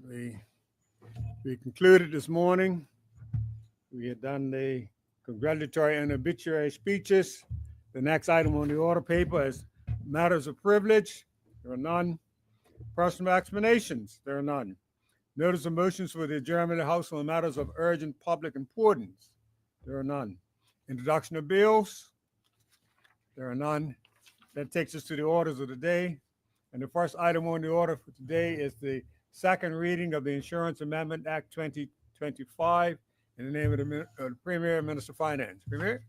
We concluded this morning. We had done the congratulatory and obituary speeches. The next item on the order paper is matters of privilege. There are none. Personal explanations. There are none. Notice of motions for the adjournment of the House on matters of urgent public importance. There are none. Introduction of bills. There are none. That takes us to the orders of the day. And the first item on the order for today is the second reading of the Insurance Amendment Act 2025 in the name of the Premier and Minister of Finance. Premier?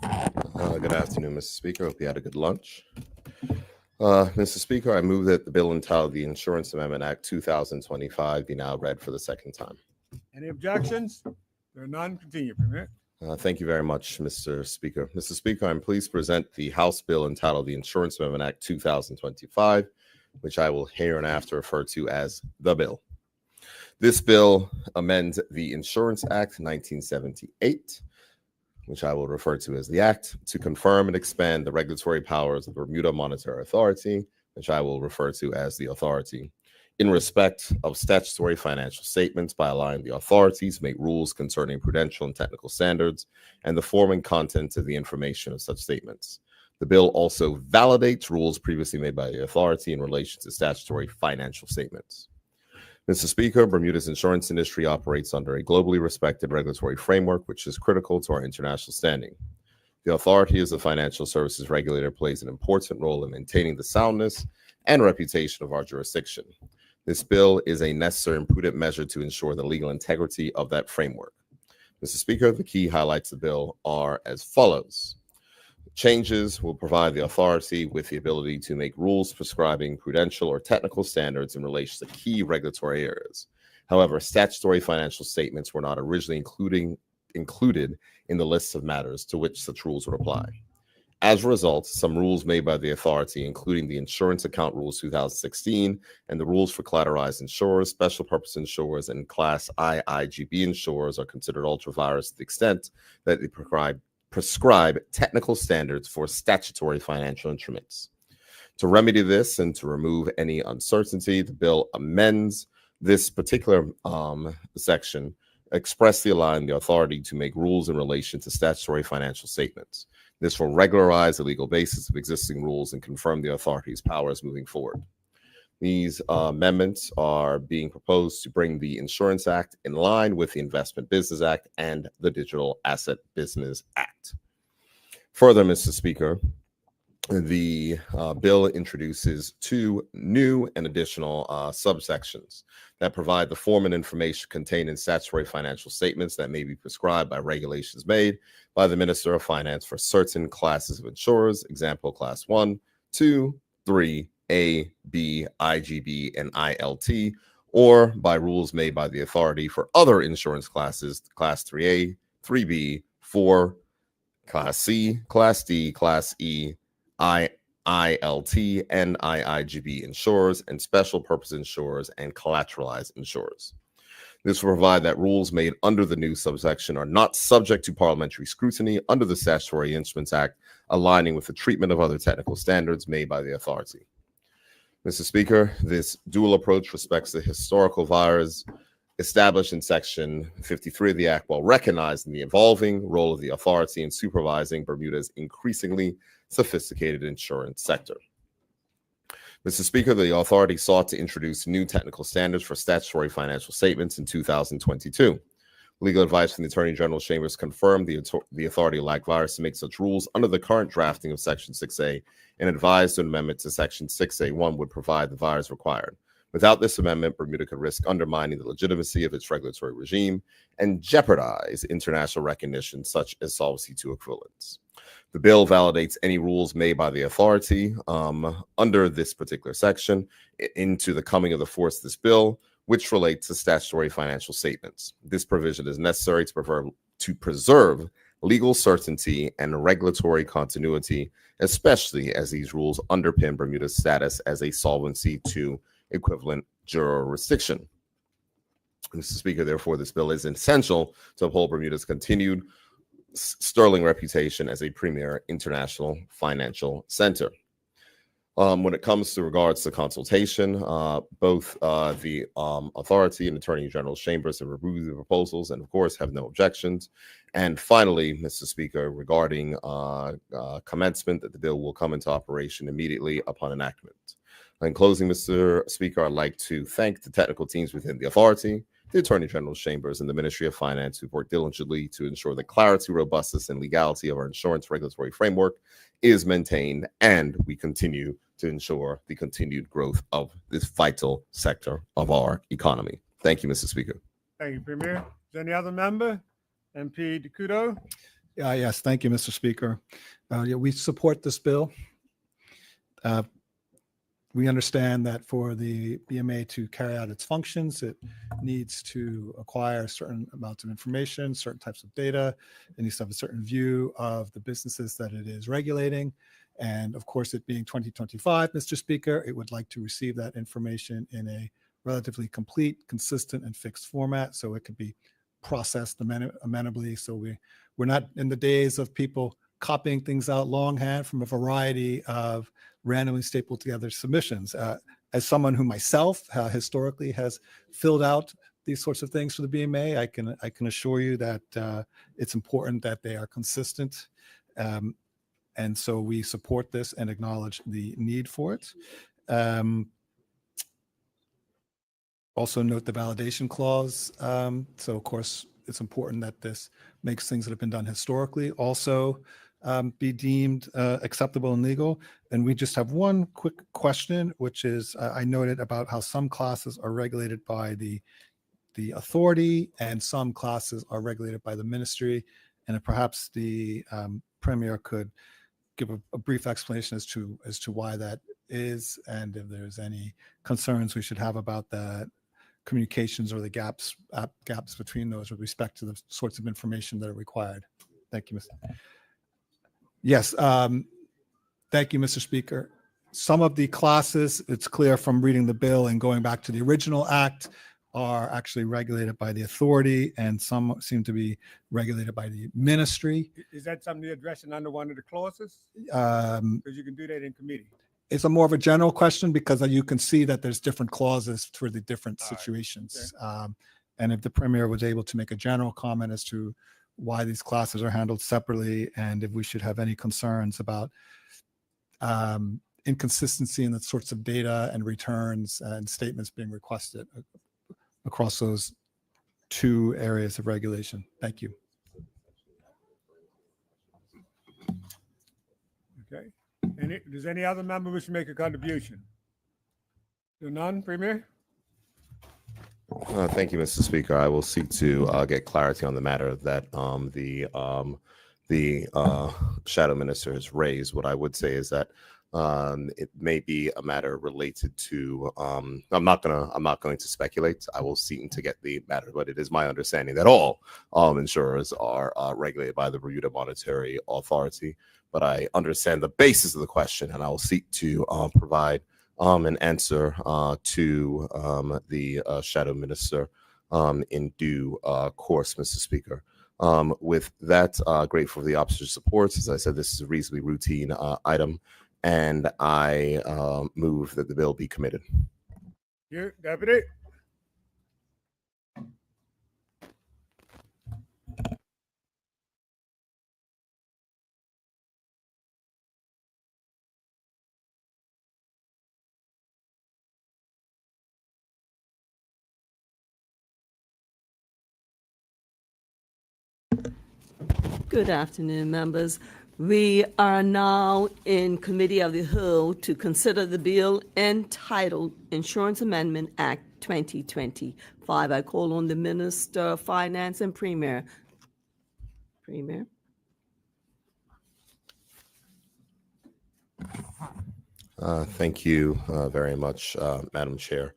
Good afternoon, Mr. Speaker. Hope you had a good lunch. Mr. Speaker, I move that the bill entitled the Insurance Amendment Act 2025 be now read for the second time. Any objections? There are none. Continue, Premier. Thank you very much, Mr. Speaker. Mr. Speaker, I'm pleased to present the House bill entitled the Insurance Amendment Act 2025, which I will hereinafter refer to as the bill. This bill amends the Insurance Act 1978, which I will refer to as the Act, to confirm and expand the regulatory powers of the Bermuda Monetary Authority, which I will refer to as the Authority, in respect of statutory financial statements by allowing the authority to make rules concerning prudential and technical standards and the form and content of the information of such statements. The bill also validates rules previously made by the authority in relation to statutory financial statements. Mr. Speaker, Bermuda's insurance industry operates under a globally respected regulatory framework, which is critical to our international standing. The authority as a financial services regulator plays an important role in maintaining the soundness and reputation of our jurisdiction. This bill is a necessary and prudent measure to ensure the legal integrity of that framework. Mr. Speaker, the key highlights of the bill are as follows. Changes will provide the authority with the ability to make rules prescribing prudential or technical standards in relation to key regulatory areas. However, statutory financial statements were not originally included in the lists of matters to which such rules would apply. As a result, some rules made by the authority, including the Insurance Account Rules 2016 and the rules for collateralized insurers, special purpose insurers, and Class I IGB insurers, are considered ultra-virus to the extent that they prescribe technical standards for statutory financial instruments. To remedy this and to remove any uncertainty, the bill amends this particular section, expressly allowing the authority to make rules in relation to statutory financial statements. This will regularize the legal basis of existing rules and confirm the authority's powers moving forward. These amendments are being proposed to bring the Insurance Act in line with the Investment Business Act and the Digital Asset Business Act. Further, Mr. Speaker, the bill introduces two new and additional subsections that provide the form and information contained in statutory financial statements that may be prescribed by regulations made by the Minister of Finance for certain classes of insurers, example, Class 1, 2, 3, A, B, IGB, and ILT, or by rules made by the authority for other insurance classes, Class 3A, 3B, 4, Class C, Class D, Class E, ILT, and IIGB insurers, and special purpose insurers and collateralized insurers. This will provide that rules made under the new subsection are not subject to parliamentary scrutiny under the Statutory Instruments Act, aligning with the treatment of other technical standards made by the authority. Mr. Speaker, this dual approach respects the historical virus established in Section 53 of the Act while recognizing the evolving role of the authority in supervising Bermuda's increasingly sophisticated insurance sector. Mr. Speaker, the authority sought to introduce new technical standards for statutory financial statements in 2022. Legal advice from the Attorney General's Chambers confirmed the authority lacked virus to make such rules under the current drafting of Section 6A and advised an amendment to Section 6A1 would provide the virus required. Without this amendment, Bermuda could risk undermining the legitimacy of its regulatory regime and jeopardize international recognition such as Solvency II equivalents. The bill validates any rules made by the authority under this particular section into the coming of the force of this bill, which relates to statutory financial statements. This provision is necessary to preserve legal certainty and regulatory continuity, especially as these rules underpin Bermuda's status as a Solvency II equivalent jurisdiction. Mr. Speaker, therefore, this bill is essential to uphold Bermuda's continued sterling reputation as a premier international financial center. When it comes to regards to consultation, both the authority and Attorney General's chambers have reviewed the proposals and, of course, have no objections. And finally, Mr. Speaker, regarding commencement, that the bill will come into operation immediately upon enactment. In closing, Mr. Speaker, I'd like to thank the technical teams within the authority, the Attorney General's chambers, and the Ministry of Finance, who've worked diligently to ensure the clarity, robustness, and legality of our insurance regulatory framework is maintained, and we continue to ensure the continued growth of this vital sector of our economy. Thank you, Mr. Speaker. Thank you, Premier. Is there any other member? MP DeCudo? Yes, thank you, Mr. Speaker. We support this bill. We understand that for the BMA to carry out its functions, it needs to acquire certain amounts of information, certain types of data. It needs to have a certain view of the businesses that it is regulating. And of course, it being 2025, Mr. Speaker, it would like to receive that information in a relatively complete, consistent, and fixed format so it could be processed amenably. So we're not in the days of people copying things out longhand from a variety of randomly stapled together submissions. As someone who myself historically has filled out these sorts of things for the BMA, I can assure you that it's important that they are consistent. And so we support this and acknowledge the need for it. Also note the validation clause. So of course, it's important that this makes things that have been done historically also be deemed acceptable and legal. And we just have one quick question, which is I noted about how some classes are regulated by the authority and some classes are regulated by the ministry. And perhaps the Premier could give a brief explanation as to why that is, and if there's any concerns we should have about the communications or the gaps between those with respect to the sorts of information that are required. Thank you, Mr. Yes, thank you, Mr. Speaker. Some of the classes, it's clear from reading the bill and going back to the original act, are actually regulated by the authority, and some seem to be regulated by the ministry. Is that something you're addressing under one of the clauses? Um, Because you can do that in committee. It's a more of a general question because you can see that there's different clauses for the different All right, situations. And if the Premier was able to make a general comment as to why these classes are handled separately and if we should have any concerns about inconsistency in the sorts of data and returns and statements being requested across those two areas of regulation. Thank you. Okay. Does any other member wish to make a contribution? Do none, Premier? Thank you, Mr. Speaker. I will seek to get clarity on the matter that the shadow minister has raised. What I would say is that it may be a matter related to. I'm not going to speculate. I will seek to get the matter, but it is my understanding that all insurers are regulated by the Bermuda Monetary Authority. But I understand the basis of the question, and I will seek to provide an answer to the shadow minister in due course, Mr. Speaker. With that, grateful for the officer's support. As I said, this is a reasonably routine item, and I move that the bill be committed. You, Deputy? Good afternoon, members. We are now in Committee of the Whole to consider the bill entitled Insurance Amendment Act 2025. I call on the Minister of Finance and Premier. Premier. Thank you very much, Madam Chair.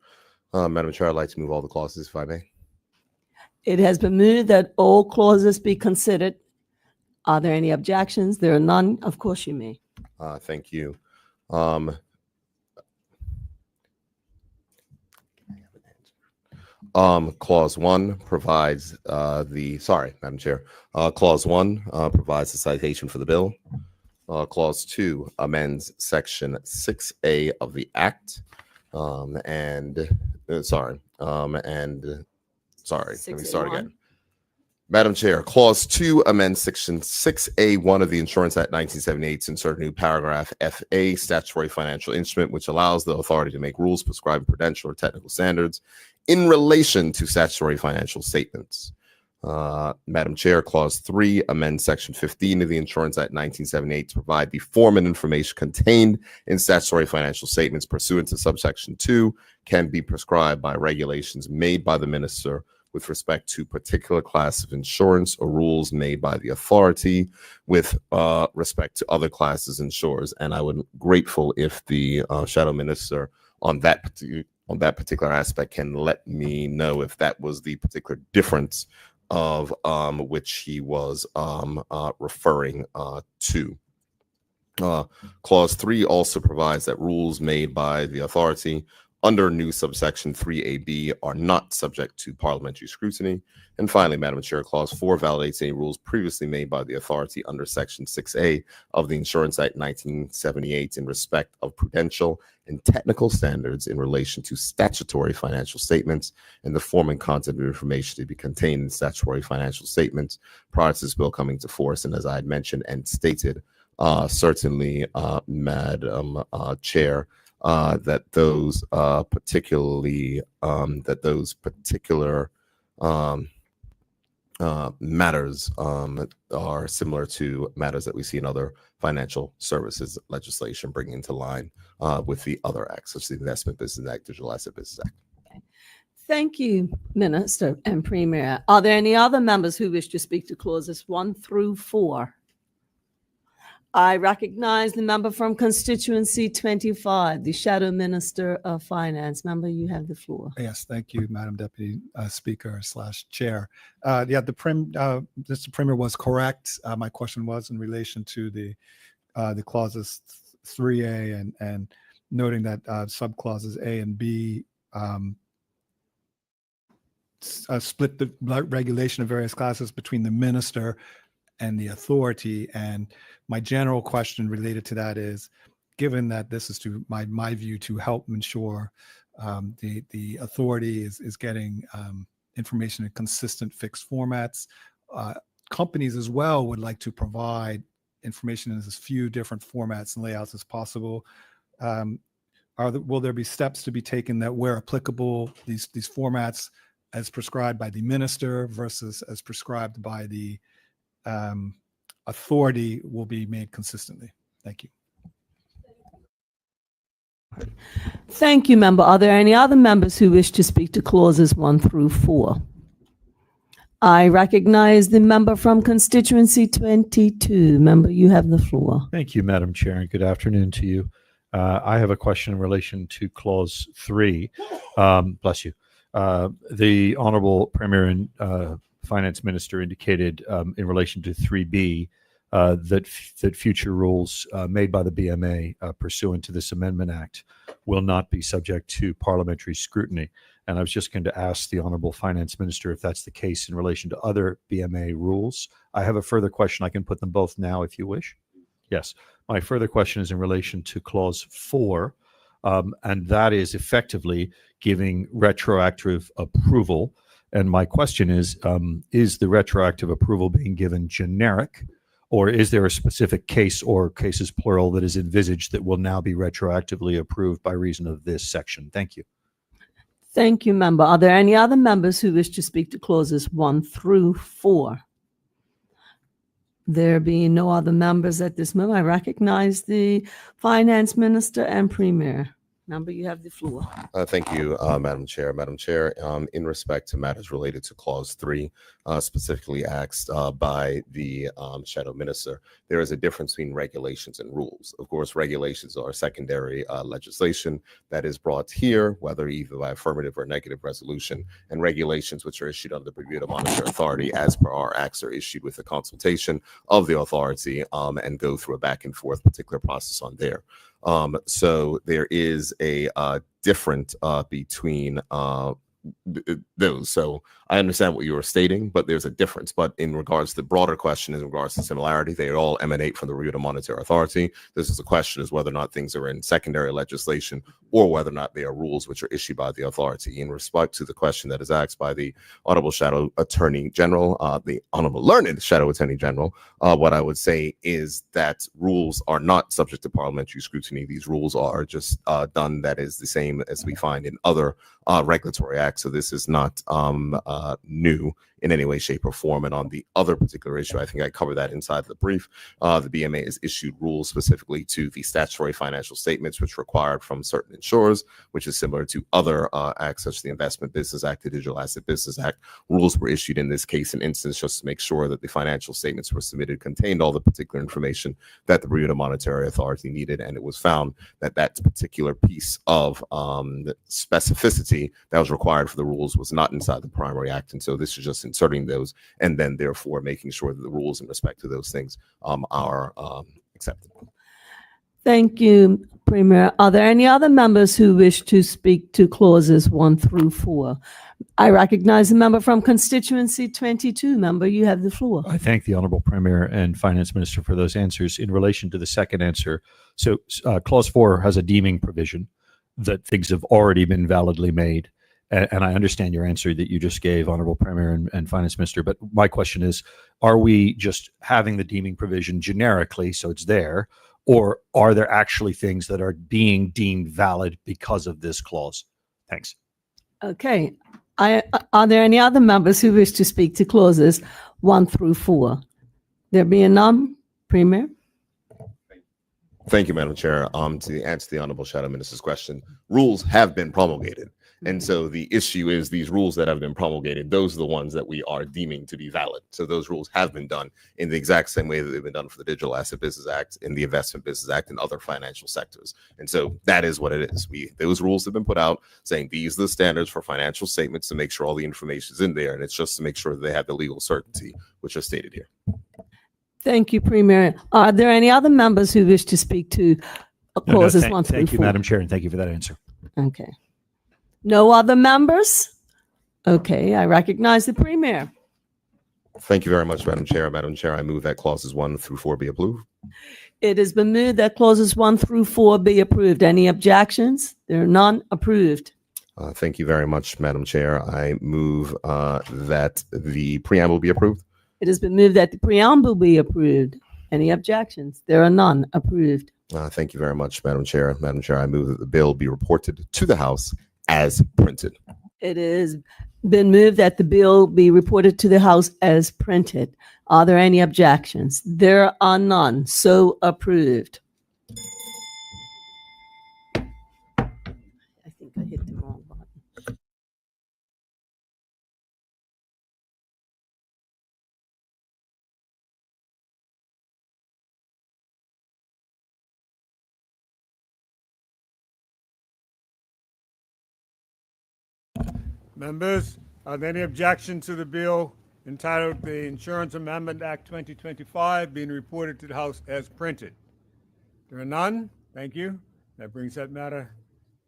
Madam Chair, I'd like to move all the clauses, if I may. It has been moved that all clauses be considered. Are there any objections? There are none. Of course you may. Thank you. Clause 1 provides Madam Chair. Clause 1 provides the citation for the bill. Clause 2 amends Section 6A of the Act. Let me start 6A1. again. Madam Chair, Clause 2 amends Section 6A1 of the Insurance Act 1978 to insert a new paragraph FA, statutory financial instrument, which allows the authority to make rules prescribing prudential or technical standards in relation to statutory financial statements. Madam Chair, Clause 3 amends Section 15 of the Insurance Act 1978 to provide the form and information contained in statutory financial statements pursuant to subsection 2 can be prescribed by regulations made by the minister with respect to particular class of insurance or rules made by the authority with respect to other classes insurers. And I would be grateful if the shadow minister on that particular aspect can let me know if that was the particular difference of which he was referring to. Clause 3 also provides that rules made by the authority under new subsection 3AB are not subject to parliamentary scrutiny. And finally, Madam Chair, Clause 4 validates any rules previously made by the authority under Section 6A of the Insurance Act 1978 in respect of prudential and technical standards in relation to statutory financial statements and the form and content of information to be contained in statutory financial statements prior to this bill coming to force. And as I had mentioned and stated, certainly, Madam Chair, that those particular matters are similar to matters that we see in other financial services legislation, bringing into line with the other acts, such as the Investment Business Act, Digital Asset Business Act. Thank you, Minister and Premier. Are there any other members who wish to speak to clauses 1 through 4? I recognize the member from constituency 25, the Shadow Minister of Finance. Member, you have the floor. Yes, thank you, Madam Deputy Speaker / Chair. Mr. Premier was correct. My question was in relation to the clauses 3A and noting that subclauses A and B split the regulation of various classes between the minister and the authority. And my general question related to that is, given that this is to my view to help ensure the authority is getting information in consistent fixed formats, companies as well would like to provide information in as few different formats and layouts as possible. Will there be steps to be taken that where applicable, these formats as prescribed by the minister versus as prescribed by the authority will be made consistently? Thank you. Thank you, member. Are there any other members who wish to speak to clauses 1 through 4? I recognize the member from constituency 22. Member, you have the floor. Thank you, Madam Chair, and good afternoon to you. I have a question in relation to clause 3. Bless you. The Honorable Premier and Finance Minister indicated in relation to 3B that future rules made by the BMA pursuant to this Amendment Act will not be subject to parliamentary scrutiny. And I was just going to ask the Honorable Finance Minister if that's the case in relation to other BMA rules. I have a further question. I can put them both now if you wish. Yes. My further question is in relation to clause 4, and that is effectively giving retroactive approval. And my question is the retroactive approval being given generic, or is there a specific case or cases plural that is envisaged that will now be retroactively approved by reason of this section? Thank you. Thank you, member. Are there any other members who wish to speak to clauses 1 through 4? There being no other members at this moment, I recognize the Finance Minister and Premier. Member, you have the floor. Thank you, Madam Chair. Madam Chair, in respect to matters related to Clause 3, specifically asked by the Shadow Minister, there is a difference between regulations and rules. Of course, regulations are secondary legislation that is brought here, whether either by affirmative or negative resolution, and regulations which are issued under the Bermuda Monetary Authority as per our acts are issued with a consultation of the authority and go through a back and forth particular process on there. So there is a difference between those. So I understand what you were stating, but there's a difference. But in regards to the broader question, in regards to similarity, they all emanate from the Bermuda Monetary Authority. This is a question is whether or not things are in secondary legislation or whether or not they are rules which are issued by the authority. In respect to the question that is asked by the Honorable Shadow Attorney General, the Honorable Learned Shadow Attorney General, what I would say is that rules are not subject to parliamentary scrutiny. These rules are just done that is the same as we find in other regulatory acts. So this is not new in any way, shape, or form. And on the other particular issue, I think I covered that inside the brief. The BMA has issued rules specifically to the statutory financial statements, which are required from certain insurers, which is similar to other acts such as the Investment Business Act, the Digital Asset Business Act. Rules were issued in this case and instance just to make sure that the financial statements were submitted contained all the particular information that the Bermuda Monetary Authority needed. And it was found that that particular piece of the specificity that was required for the rules was not inside the primary act. And so this is just inserting those and then therefore making sure that the rules in respect to those things are acceptable. Thank you, Premier. Are there any other members who wish to speak to clauses 1 through 4? I recognize the member from constituency 22. Member, you have the floor. I thank the Honorable Premier and Finance Minister for those answers. In relation to the second answer, so Clause 4 has a deeming provision that things have already been validly made. And I understand your answer that you just gave, Honorable Premier and Finance Minister. But my question is, are we just having the deeming provision generically, so it's there, or are there actually things that are being deemed valid because of this clause? Thanks. Okay. Are there any other members who wish to speak to clauses 1 through 4? There being none, Premier. Thank you, Madam Chair. To answer the Honorable Shadow Minister's question, rules have been promulgated. And so the issue is these rules that have been promulgated, those are the ones that we are deeming to be valid. So those rules have been done in the exact same way that they've been done for the Digital Asset Business Act, in the Investment Business Act, and other financial sectors. And so that is what it is. Those rules have been put out saying these are the standards for financial statements to make sure all the information is in there. And it's just to make sure that they have the legal certainty, which are stated here. Thank you, Premier. Are there any other members who wish to speak to clauses 1 through 4? Thank you, Madam Chair, and thank you for that answer. Okay. No other members? Okay, I recognize the Premier. Thank you very much, Madam Chair. Madam Chair, I move that clauses 1 through 4 be approved. It has been moved that clauses 1 through 4 be approved. Any objections? There are none. Approved. Thank you very much, Madam Chair. I move that the preamble be approved. It has been moved that the preamble be approved. Any objections? There are none. Approved. Thank you very much, Madam Chair. Madam Chair, I move that the bill be reported to the House as printed. It has been moved that the bill be reported to the House as printed. Are there any objections? There are none. So approved. I think I hit the wrong button. Members, are there any objection to the bill entitled the Insurance Amendment Act 2025 being reported to the House as printed? There are none. Thank you. That brings that matter.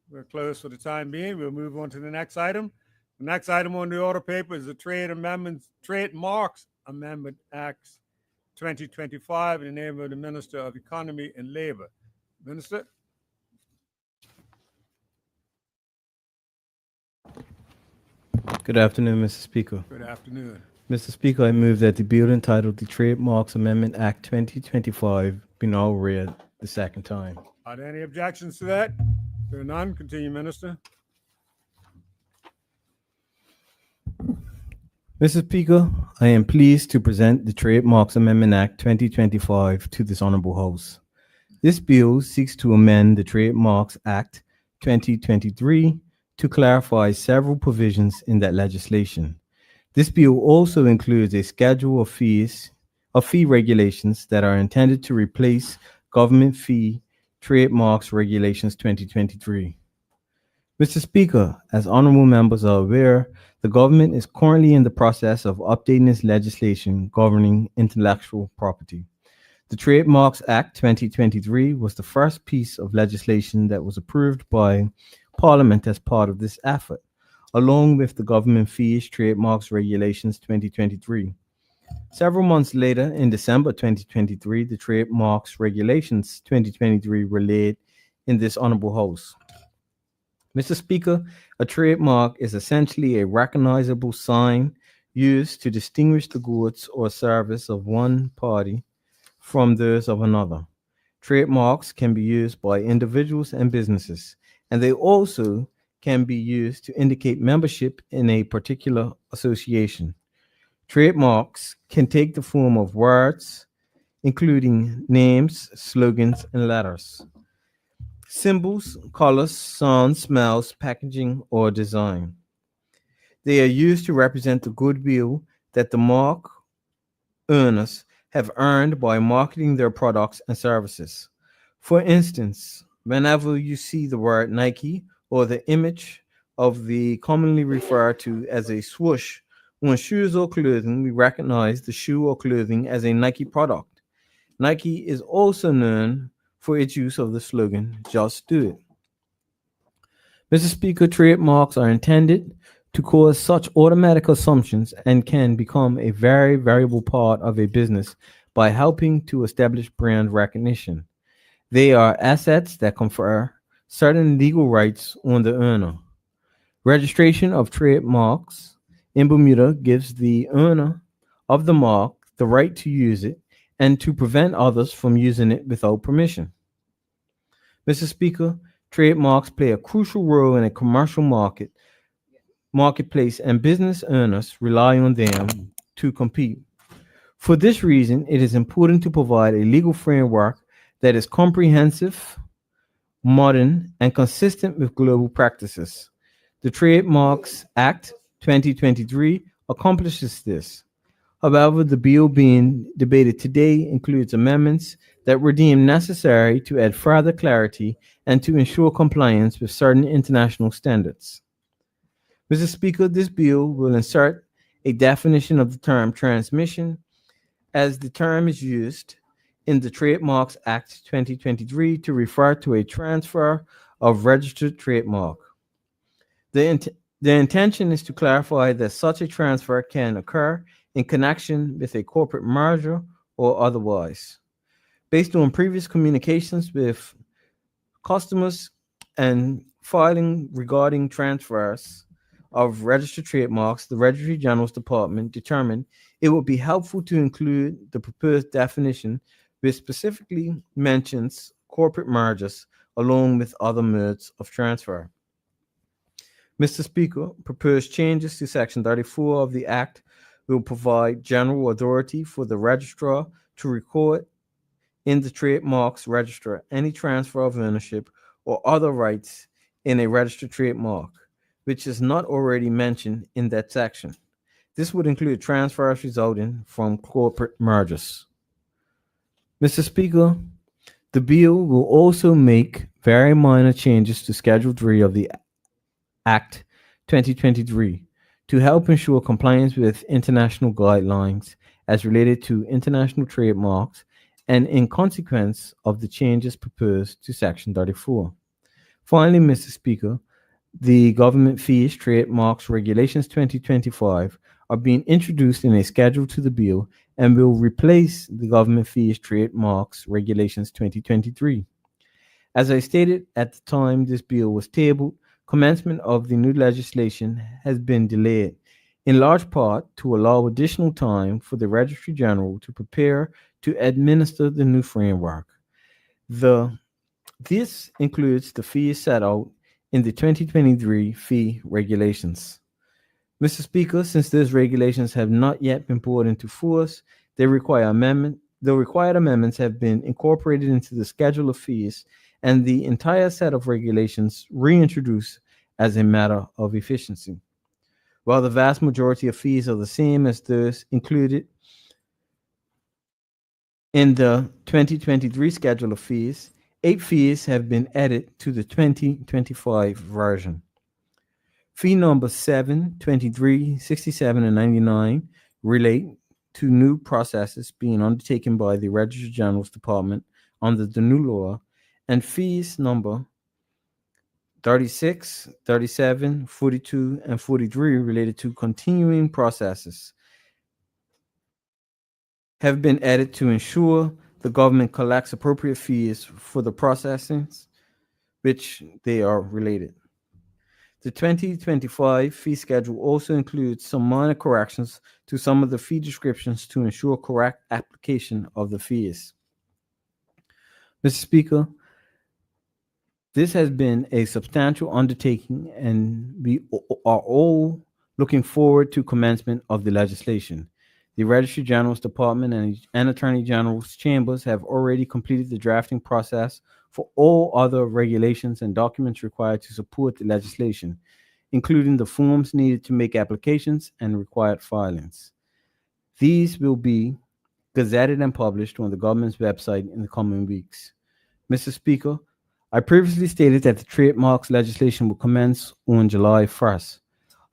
We're closed for the time being. We'll move on to the next item. The next item on the order paper is the Trademarks Amendment Act 2025 in the name of the Minister of Economy and Labor. Minister? Good afternoon, Mr. Speaker. Good afternoon. Mr. Speaker, I move that the bill entitled the Trademarks Amendment Act 2025 be now read the second time. Are there any objections to that? There are none. Continue, Minister. Mr. Speaker, I am pleased to present the Trademarks Amendment Act 2025 to this Honorable House. This bill seeks to amend the Trademarks Act 2023 to clarify several provisions in that legislation. This bill also includes a schedule of fee regulations that are intended to replace Government Fee Trademarks Regulations 2023. Mr. Speaker, as honorable members are aware, the government is currently in the process of updating its legislation governing intellectual property. The Trademarks Act 2023 was the first piece of legislation that was approved by Parliament as part of this effort. along with the government fees trademarks regulations 2023. Several months later, in December 2023, the trademarks regulations 2023 were laid in this honorable house. Mr. Speaker, a trademark is essentially a recognizable sign used to distinguish the goods or service of one party from those of another. Trademarks can be used by individuals and businesses, and they also can be used to indicate membership in a particular association. Trademarks can take the form of words, including names, slogans, and letters, symbols, colors, sounds, smells, packaging, or design. They are used to represent the goodwill that the mark owners have earned by marketing their products and services. For instance, whenever you see the word Nike or the image of the commonly referred to as a swoosh on shoes or clothing, we recognize the shoe or clothing as a Nike product. Nike is also known for its use of the slogan, "Just Do It." Mr. Speaker, trademarks are intended to cause such automatic assumptions and can become a very valuable part of a business by helping to establish brand recognition. They are assets that confer certain legal rights on the owner. Registration of trademarks in Bermuda gives the owner of the mark the right to use it and to prevent others from using it without permission. Mr. Speaker, trademarks play a crucial role in a commercial marketplace, and business owners rely on them to compete. For this reason, it is important to provide a legal framework that is comprehensive, modern, and consistent with global practices. The Trademarks Act 2023 accomplishes this. However, the bill being debated today includes amendments that were deemed necessary to add further clarity and to ensure compliance with certain international standards. Mr. Speaker, this bill will insert a definition of the term transmission, as the term is used in the Trademarks Act 2023 to refer to a transfer of registered trademark. The intention is to clarify that such a transfer can occur in connection with a corporate merger or otherwise. Based on previous communications with customers and filing regarding transfers of registered trademarks, the Registry General's Department determined it would be helpful to include the proposed definition, which specifically mentions corporate mergers along with other modes of transfer. Mr. Speaker, proposed changes to Section 34 of the Act will provide general authority for the registrar to record in the Trademarks Register any transfer of ownership or other rights in a registered trademark, which is not already mentioned in that section. This would include transfers resulting from corporate mergers. Mr. Speaker, the bill will also make very minor changes to Schedule 3 of the Act 2023 to help ensure compliance with international guidelines as related to international trademarks and in consequence of the changes proposed to Section 34. Finally, Mr. Speaker, the Government Fees Trademarks Regulations 2025 are being introduced in a schedule to the bill and will replace the Government Fees Trademarks Regulations 2023. As I stated at the time this bill was tabled, commencement of the new legislation has been delayed, in large part to allow additional time for the Registry General to prepare to administer the new framework. This includes the fees set out in the 2023 fee regulations. Mr. Speaker, since those regulations have not yet been brought into force, the required amendments have been incorporated into the schedule of fees and the entire set of regulations reintroduced as a matter of efficiency. While the vast majority of fees are the same as those included in the 2023 schedule of fees, 8 fees have been added to the 2025 version. Fee number 7, 23, 67, and 99 relate to new processes being undertaken by the Registrar General's Department under the new law, and fees number 36, 37, 42, and 43 related to continuing processes have been added to ensure the government collects appropriate fees for the processings which they are related. The 2025 fee schedule also includes some minor corrections to some of the fee descriptions to ensure correct application of the fees. Mr. Speaker, this has been a substantial undertaking, and we are all looking forward to commencement of the legislation. The Registrar General's Department and Attorney General's Chambers have already completed the drafting process for all other regulations and documents required to support the legislation, including the forms needed to make applications and required filings. These will be gazetted and published on the government's website in the coming weeks. Mr. Speaker, I previously stated that the trademarks legislation will commence on July 1st.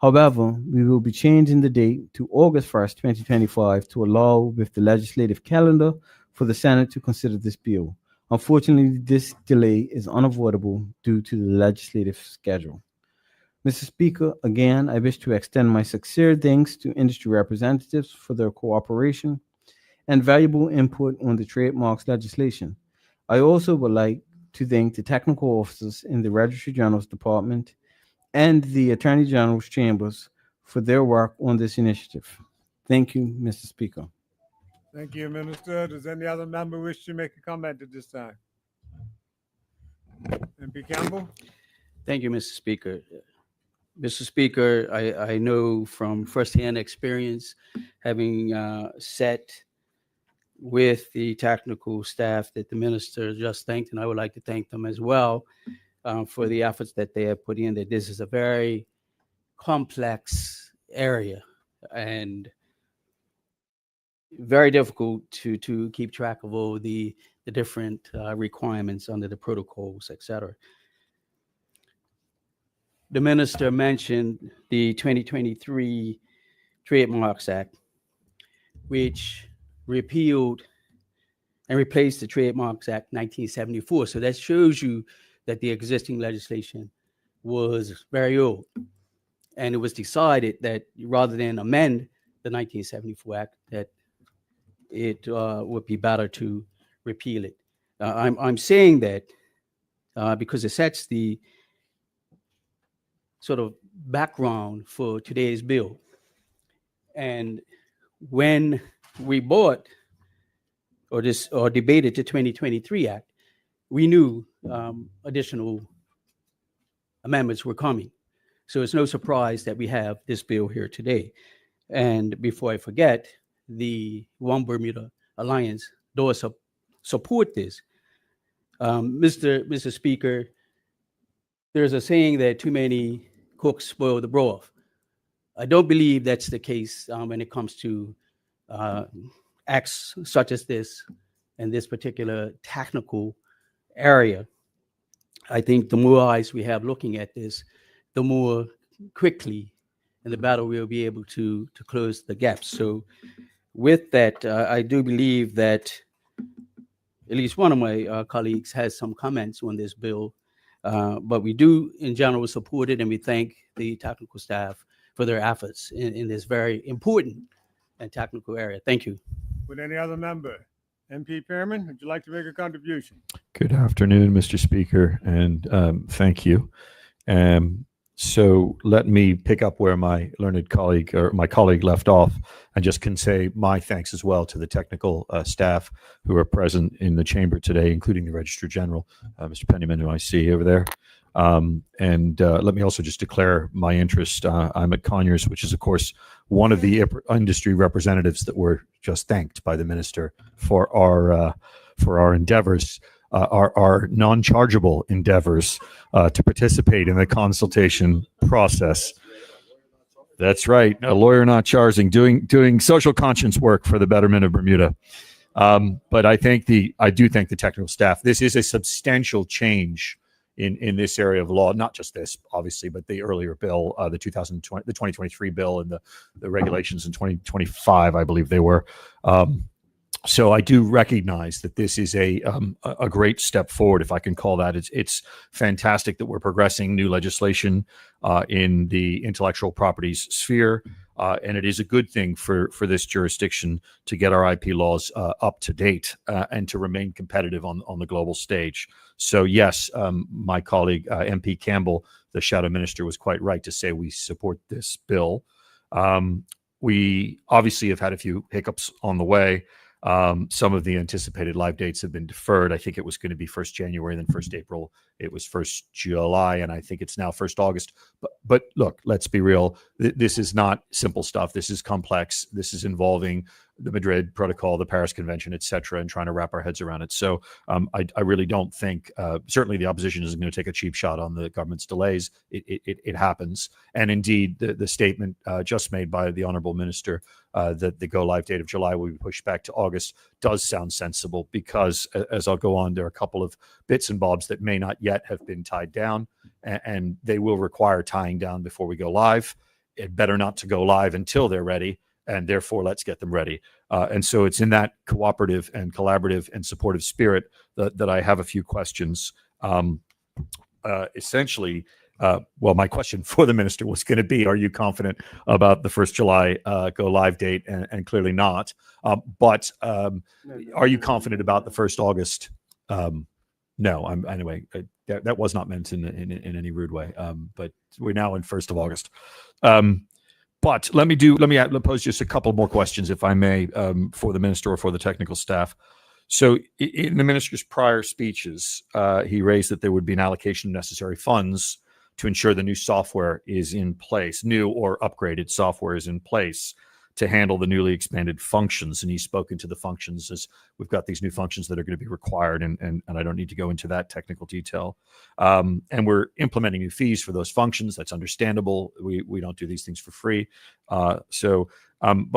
However, we will be changing the date to August 1st, 2025 to allow with the legislative calendar for the Senate to consider this bill. Unfortunately, this delay is unavoidable due to the legislative schedule. Mr. Speaker, again, I wish to extend my sincere thanks to industry representatives for their cooperation and valuable input on the trademarks legislation. I also would like to thank the technical officers in the Registrar General's Department and the Attorney General's Chambers for their work on this initiative. Thank you, Mr. Speaker. Thank you, Minister. Does any other member wish to make a comment at this time? MP Campbell? Thank you, Mr. Speaker. Mr. Speaker, I know from firsthand experience, having sat with the technical staff that the minister just thanked, and I would like to thank them as well for the efforts that they have put in, that this is a very complex area and very difficult to keep track of all the different requirements under the protocols, et cetera. The minister mentioned the 2023 Trademarks Act, which repealed and replaced the Trademarks Act 1974. So that shows you that the existing legislation was very old. And it was decided that rather than amend the 1974 Act, that it would be better to repeal it. I'm saying that because it sets the sort of background for today's bill. And when we bought or debated the 2023 Act, we knew additional amendments were coming. So it's no surprise that we have this bill here today. And before I forget, the One Bermuda Alliance does support this. Mr. Speaker, there's a saying that too many cooks spoil the broth. I don't believe that's the case when it comes to acts such as this and this particular technical area. I think the more eyes we have looking at this, the more quickly and the better we'll be able to close the gaps. So with that, I do believe that at least one of my colleagues has some comments on this bill, but we do in general support it, and we thank the technical staff for their efforts in this very important and technical area. Thank you. Would any other member? MP Pearman, would you like to make a contribution? Good afternoon, Mr. Speaker, and thank you. So let me pick up where my learned colleague or my colleague left off, and just can say my thanks as well to the technical staff who are present in the chamber today, including the Registrar General, Mr. Pennyman, who I see over there. And let me also just declare my interest. I'm at Conyers, which is, of course, one of the industry representatives that were just thanked by the minister for our endeavors. Our non-chargeable endeavors to participate in the consultation process. That's right, a lawyer not charging, doing social conscience work for the betterment of Bermuda. But I do thank the technical staff. This is a substantial change in this area of law, not just this, obviously, but the earlier bill, the 2023 bill, and the regulations in 2025, I believe they were. So I do recognize that this is a great step forward, if I can call that. It's fantastic that we're progressing new legislation in the intellectual properties sphere, and it is a good thing for this jurisdiction to get our IP laws up to date and to remain competitive on the global stage. So yes, my colleague MP Campbell, the Shadow Minister, was quite right to say we support this bill. We obviously have had a few hiccups on the way. Some of the anticipated live dates have been deferred. I think it was going to be 1st January, then 1st April. It was 1st July, and I think it's now 1st August. But look, let's be real. This is not simple stuff. This is complex. This is involving the Madrid Protocol, the Paris Convention, et cetera, and trying to wrap our heads around it. So I really don't think, certainly the opposition isn't going to take a cheap shot on the government's delays. It happens. And indeed, the statement just made by the Honorable Minister that the go-live date of July will be pushed back to August does sound sensible, because, as I'll go on, there are a couple of bits and bobs that may not yet have been tied down, and they will require tying down before we go live. It better not to go live until they're ready, and therefore let's get them ready. And so it's in that cooperative and collaborative and supportive spirit that I have a few questions. Essentially, well, my question for the minister was going to be, are you confident about the 1st July go live date? And clearly not. But are you confident about the 1st August? No, anyway, that was not meant in any rude way. But we're now in 1st of August. But let me pose just a couple more questions, if I may, for the minister or for the technical staff. So in the minister's prior speeches, he raised that there would be an allocation of necessary funds to ensure the new software is in place, new or upgraded software is in place to handle the newly expanded functions. And he's spoken to the functions as we've got these new functions that are going to be required. And I don't need to go into that technical detail. And we're implementing new fees for those functions. That's understandable. We don't do these things for free. But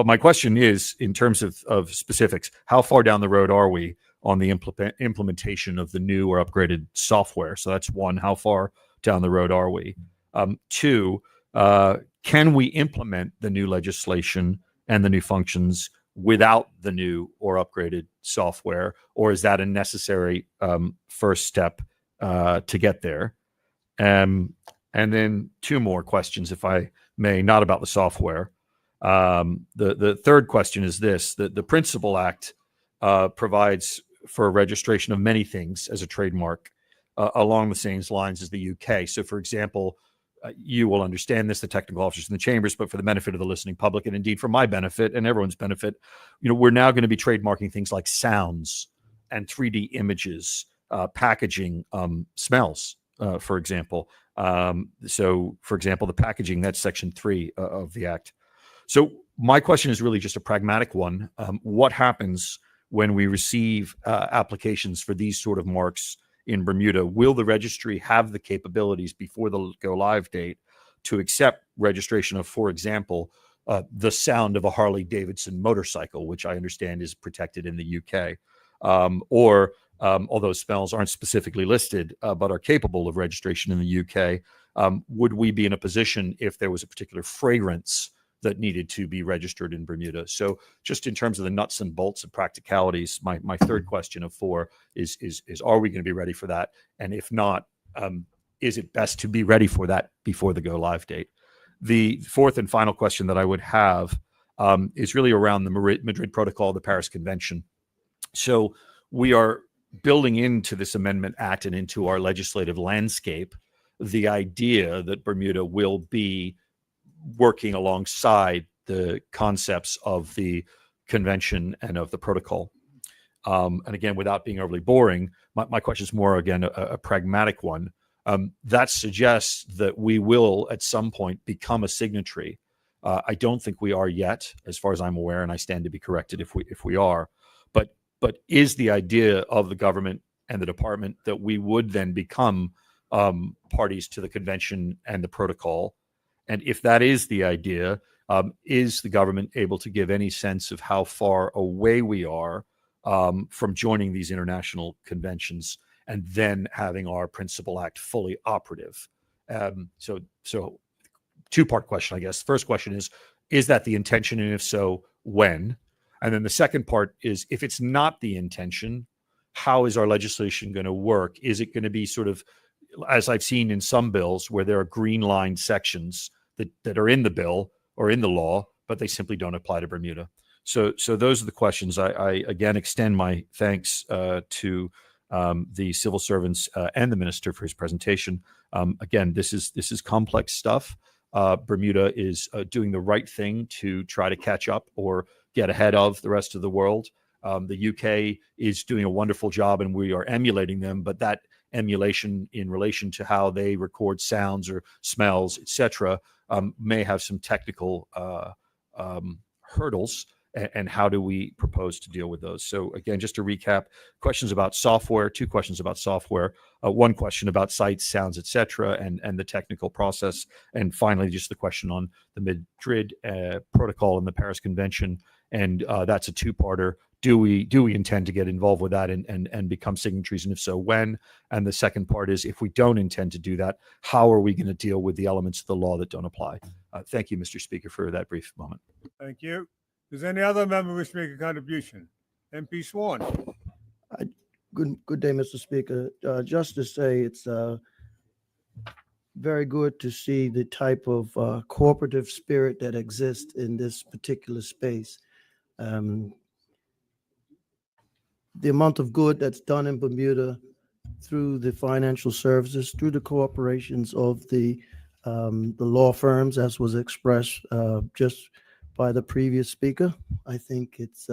my question is, in terms of specifics, how far down the road are we on the implementation of the new or upgraded software? So that's one. How far down the road are we? Two, can we implement the new legislation and the new functions without the new or upgraded software, or is that a necessary first step to get there? And then two more questions, if I may, not about the software. The third question is this: the Principal Act provides for a registration of many things as a trademark along the same lines as the UK. So, for example, you will understand this, the technical officers in the chambers, but for the benefit of the listening public, and indeed for my benefit and everyone's benefit, we're now going to be trademarking things like sounds and 3D images, packaging, smells, for example. So, for example, the packaging, that's Section 3 of the Act. So my question is really just a pragmatic one. What happens when we receive applications for these sort of marks in Bermuda? Will the registry have the capabilities before the go live date to accept registration of, for example, the sound of a Harley Davidson motorcycle, which I understand is protected in the UK, or although smells aren't specifically listed, but are capable of registration in the UK, would we be in a position if there was a particular fragrance that needed to be registered in Bermuda? So just in terms of the nuts and bolts and practicalities, my third question of four is are we going to be ready for that? And if not, is it best to be ready for that before the go live date? The fourth and final question that I would have is really around the Madrid Protocol, the Paris Convention. So we are building into this Amendment Act and into our legislative landscape the idea that Bermuda will be working alongside the concepts of the convention and of the protocol. And again, without being overly boring, my question is more, again, a pragmatic one. That suggests that we will at some point become a signatory. I don't think we are yet, as far as I'm aware, and I stand to be corrected if we are. But is the idea of the government and the department that we would then become parties to the convention and the protocol? And if that is the idea, is the government able to give any sense of how far away we are from joining these international conventions and then having our Principal Act fully operative? So two-part question, I guess. First question is that the intention? And if so, when? And then the second part is, if it's not the intention, how is our legislation going to work? Is it going to be sort of, as I've seen in some bills, where there are green line sections that are in the bill or in the law, but they simply don't apply to Bermuda? So those are the questions. I again extend my thanks to the civil servants and the minister for his presentation. Again, this is complex stuff. Bermuda is doing the right thing to try to catch up or get ahead of the rest of the world. The UK is doing a wonderful job, and we are emulating them. But that emulation, in relation to how they record sounds or smells, etc., may have some technical hurdles. And how do we propose to deal with those? So again, just to recap, questions about software, 2 questions about software, 1 question about sights, sounds, etc., and the technical process, and finally just the question on the Madrid Protocol and the Paris Convention, and that's a 2-parter. Do we intend to get involved with that and become signatories, and if so, when? And the second part is, if we don't intend to do that, how are we going to deal with the elements of the law that don't apply? Thank you, Mr. Speaker, for that brief moment. Thank you. Does any other member wish to make a contribution? MP Swan. Good day, Mr. Speaker. Just to say, it's very good to see the type of cooperative spirit that exists in this particular space. The amount of good that's done in Bermuda through the financial services, through the corporations of the law firms, as was expressed just by the previous speaker, I think it's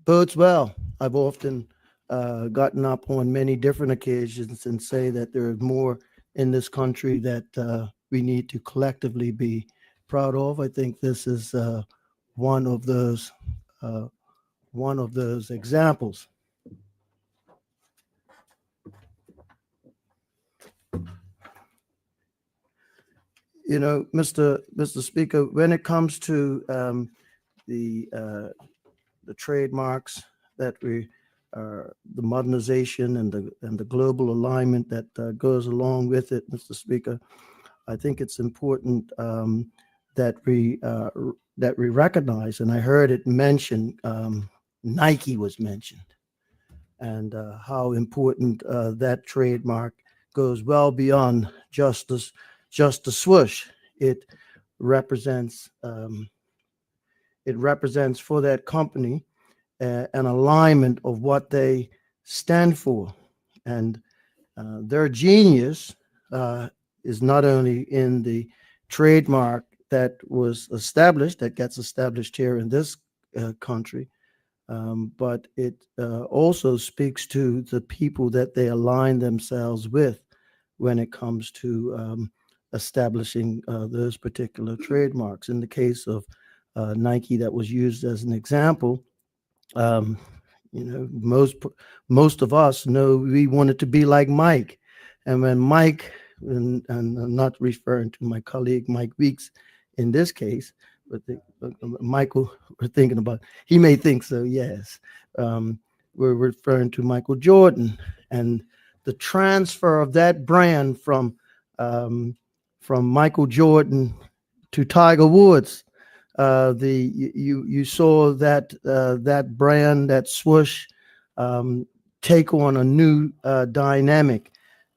bodes well. I've often gotten up on many different occasions and say that there is more in this country that we need to collectively be proud of. I think this is one of those examples. You know, Mr. Speaker, when it comes to the trademarks that the modernization and the global alignment that goes along with it, Mr. Speaker, I think it's important that we recognize, and I heard it mentioned, Nike was mentioned, and how important that trademark goes well beyond just a swoosh. It represents for that company an alignment of what they stand for, and their genius is not only in the trademark that was established, that gets established here in this country, but it also speaks to the people that they align themselves with when it comes to establishing those particular trademarks. In the case of Nike, that was used as an example, you know, most of us know we wanted to be like Mike, and when Mike, and I'm not referring to my colleague Mike Weeks in this case, but Michael, we're thinking about, he may think so, yes. We're referring to Michael Jordan and the transfer of that brand from Michael Jordan to Tiger Woods. You saw that brand, that swoosh, take on a new dynamic.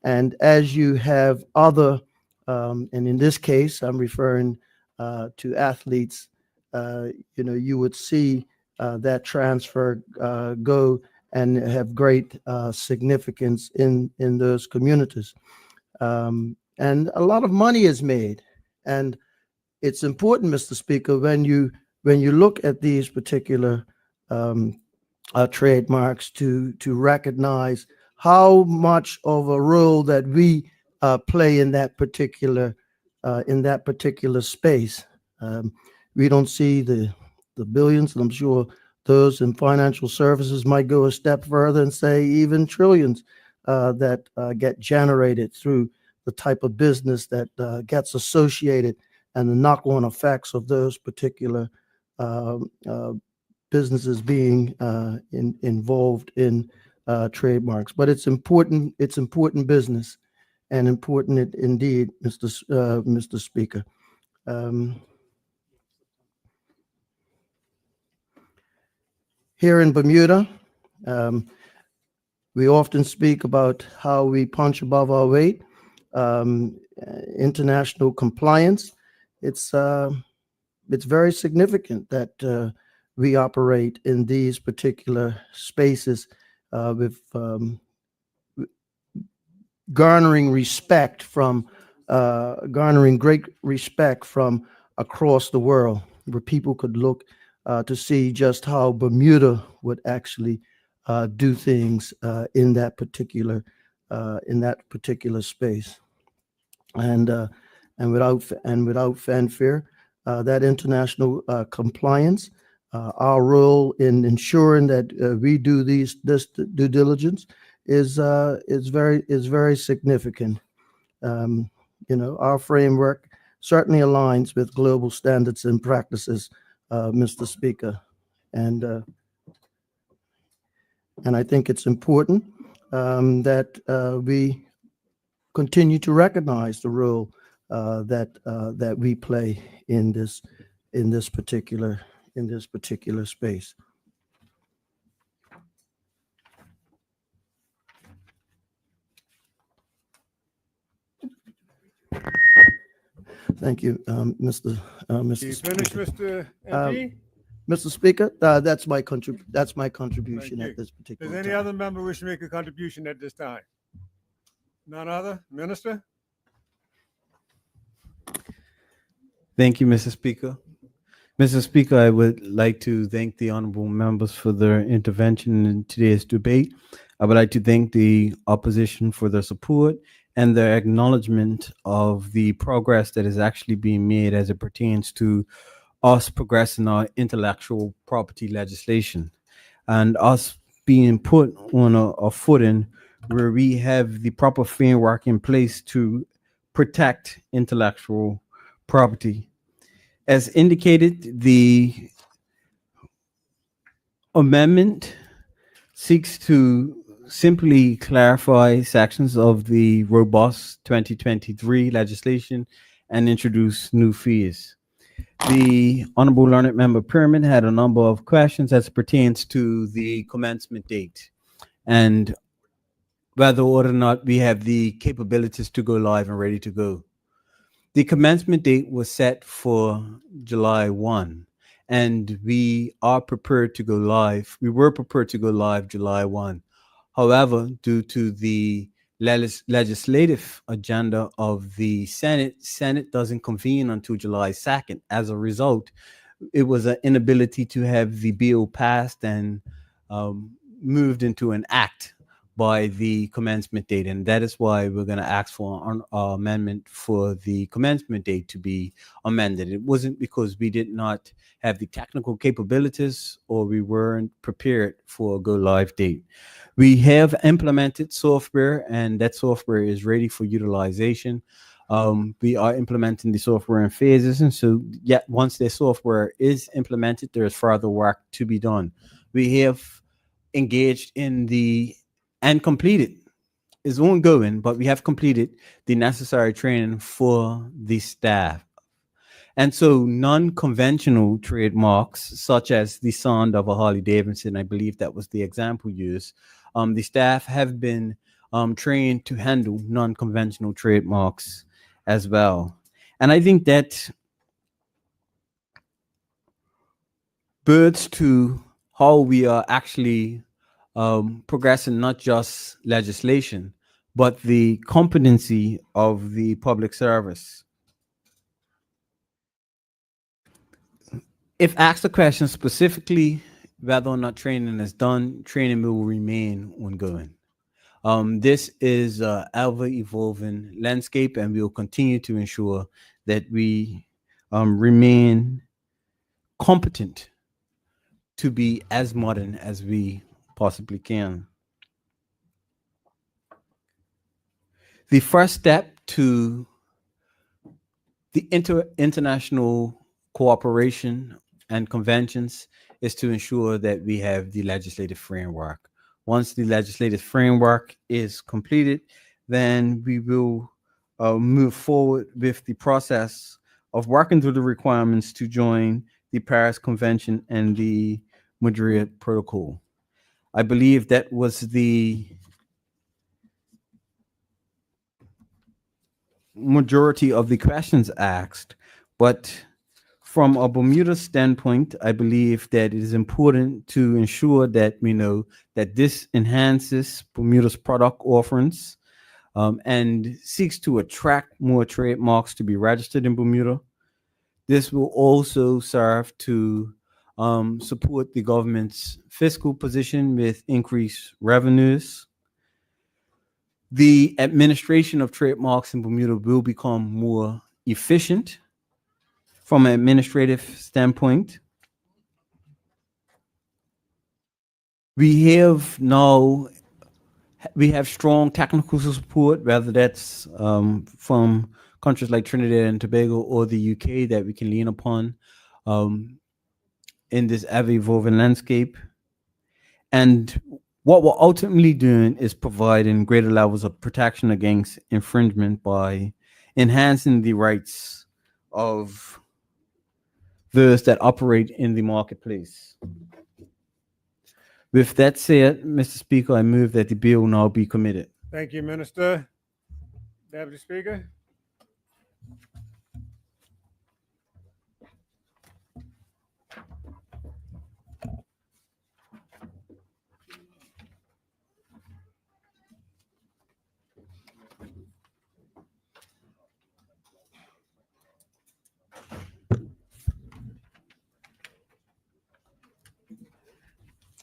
And as you have other, and in this case, I'm referring to athletes, you know, you would see that transfer go and have great significance in those communities. And a lot of money is made. And it's important, Mr. Speaker, when you look at these particular trademarks to recognize how much of a role that we play in that particular space. We don't see the billions, and I'm sure those in financial services might go a step further and say even trillions that get generated through the type of business that gets associated, and the knock-on effects of those particular businesses being involved in trademarks. But it's important business, and important indeed, Mr. Speaker. here in Bermuda, um, we often speak about how we punch above our weight. International compliance, it's very significant that we operate in these particular spaces with garnering great respect from across the world, where people could look to see just how Bermuda would actually do things in that particular space, and without fanfare, that international compliance, our role in ensuring that we do this due diligence is very significant. Our framework certainly aligns with global standards and practices, Mr. Speaker, and I think it's important that we continue to recognize the role that we play in this particular space. Thank you, Mr. You finished, Speaker. Mr. MP? Mr. Speaker, that's my contribution Thank at you. this particular Does any time. other member wish to make a contribution at this time? None other? Minister? Thank you, Mr. Speaker. Mr. Speaker, I would like to thank the honorable members for their intervention in today's debate. I would like to thank the opposition for their support and their acknowledgement of the progress that is actually being made as it pertains to us progressing our intellectual property legislation and us being put on a footing where we have the proper framework in place to protect intellectual property. As indicated, the amendment seeks to simply clarify sections of the robust 2023 legislation and introduce new fees. The Honorable Learned Member Pyramid had a number of questions as it pertains to the commencement date and whether or not we have the capabilities to go live and ready to go. The commencement date was set for July 1, and we are prepared to go live. We were prepared to go live July 1. However, due to the legislative agenda of the Senate doesn't convene until July 2nd. As a result, it was an inability to have the bill passed and moved into an act by the commencement date. And that is why we're going to ask for an amendment for the commencement date to be amended. It wasn't because we did not have the technical capabilities or we weren't prepared for a go live date. We have implemented software and that software is ready for utilization. We are implementing the software in phases. And so once the software is implemented, there's further work to be done. We have engaged in and completed, is ongoing, but we have completed the necessary training for the staff. And so non-conventional trademarks, such as the sound of a Harley Davidson, I believe that was the example used, the staff have been trained to handle non-conventional trademarks as well. And I think that builds to how we are actually progressing not just legislation, but the competency of the public service. If asked a question specifically whether or not training is done, training will remain ongoing. This is an ever-evolving landscape, and we will continue to ensure that we remain competent to be as modern as we possibly can. The first step to the international cooperation and conventions is to ensure that we have the legislative framework. Once the legislative framework is completed, then we will move forward with the process of working through the requirements to join the Paris Convention and the Madrid Protocol. I believe that was the majority of the questions asked, but from a Bermuda standpoint, I believe that it is important to ensure that we know that this enhances Bermuda's product offerings and seeks to attract more trademarks to be registered in Bermuda. This will also serve to support the government's fiscal position with increased revenues. The administration of trademarks in Bermuda will become more efficient from an administrative standpoint. We have strong technical support, whether that's from countries like Trinidad and Tobago or the UK, that we can lean upon in this ever-evolving landscape. And what we're ultimately doing is providing greater levels of protection against infringement by enhancing the rights of those that operate in the marketplace. With that said, Mr. Speaker, I move that the bill now be committed. Thank you, Minister. Deputy Speaker.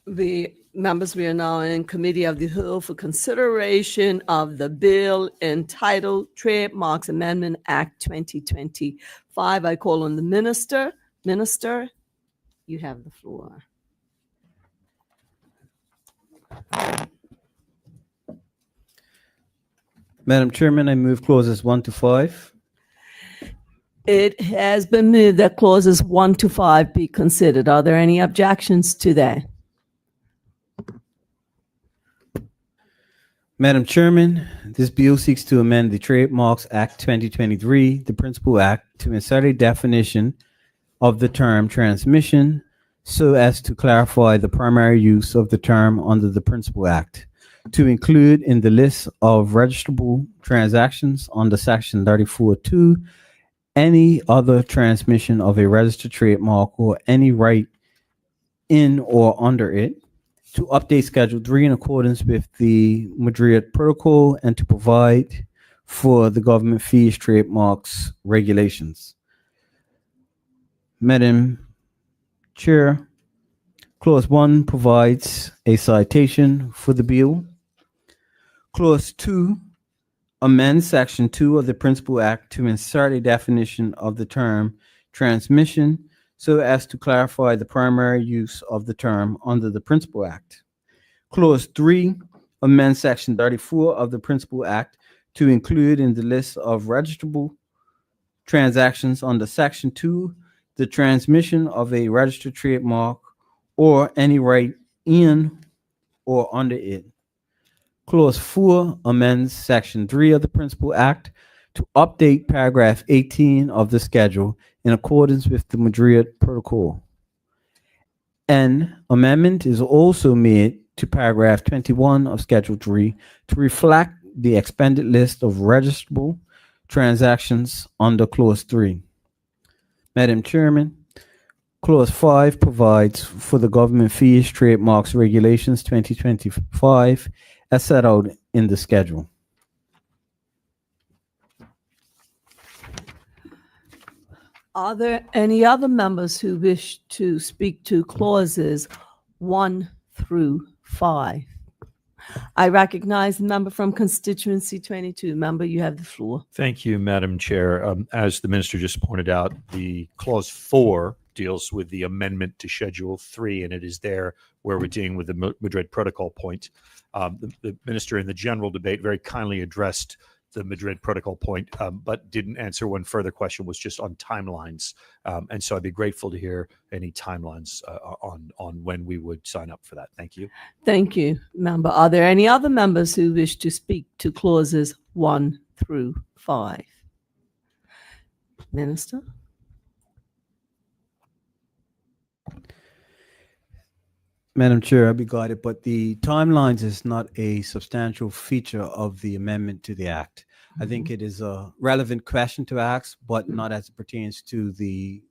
The members, we are now in Committee of the Whole for consideration of the bill entitled Trademarks Amendment Act 2025. I call on the minister. Minister, you have the floor. Madam Chairman, I move clauses 1 to 5. It has been moved that clauses 1 to 5 be considered. Are there any objections to that? Madam Chairman, this bill seeks to amend the Trademarks Act 2023, the Principal Act, to insert a definition of the term transmission so as to clarify the primary use of the term under the Principal Act, to include in the list of registrable transactions under Section 34(2) any other transmission of a registered trademark or any right in or under it, to update Schedule 3 in accordance with the Madrid Protocol, and to provide for the government fees trademarks regulations. Madam Chair, Clause 1 provides a citation for the bill. Clause 2 amends Section 2 of the Principal Act to insert a definition of the term transmission so as to clarify the primary use of the term under the Principal Act. Clause 3 amends Section 34 of the Principal Act to include in the list of registrable transactions under Section 2 the transmission of a registered trademark or any right in or under it. Clause 4 amends Section 3 of the Principal Act to update paragraph 18 of the schedule in accordance with the Madrid Protocol. An amendment is also made to paragraph 21 of Schedule 3 to reflect the expanded list of registrable transactions under Clause 3. Madam Chairman, Clause 5 provides for the government fees trademarks regulations 2025 as set out in the schedule. Are there any other members who wish to speak to clauses 1 through 5? I recognize the member from constituency 22. Member, you have the floor. Thank you, Madam Chair. As the minister just pointed out, the clause 4 deals with the amendment to Schedule 3, and it is there where we're dealing with the Madrid Protocol point. The minister in the general debate very kindly addressed the Madrid Protocol point, but didn't answer one further question, was just on timelines. And so I'd be grateful to hear any timelines on when we would sign up for that. Thank you. Thank you, member. Are there any other members who wish to speak to clauses 1 through 5? Minister? Madam Chair, I'll be guided, but the timelines is not a substantial feature of the amendment to the act. I think it is a relevant question to ask, but not as it pertains to the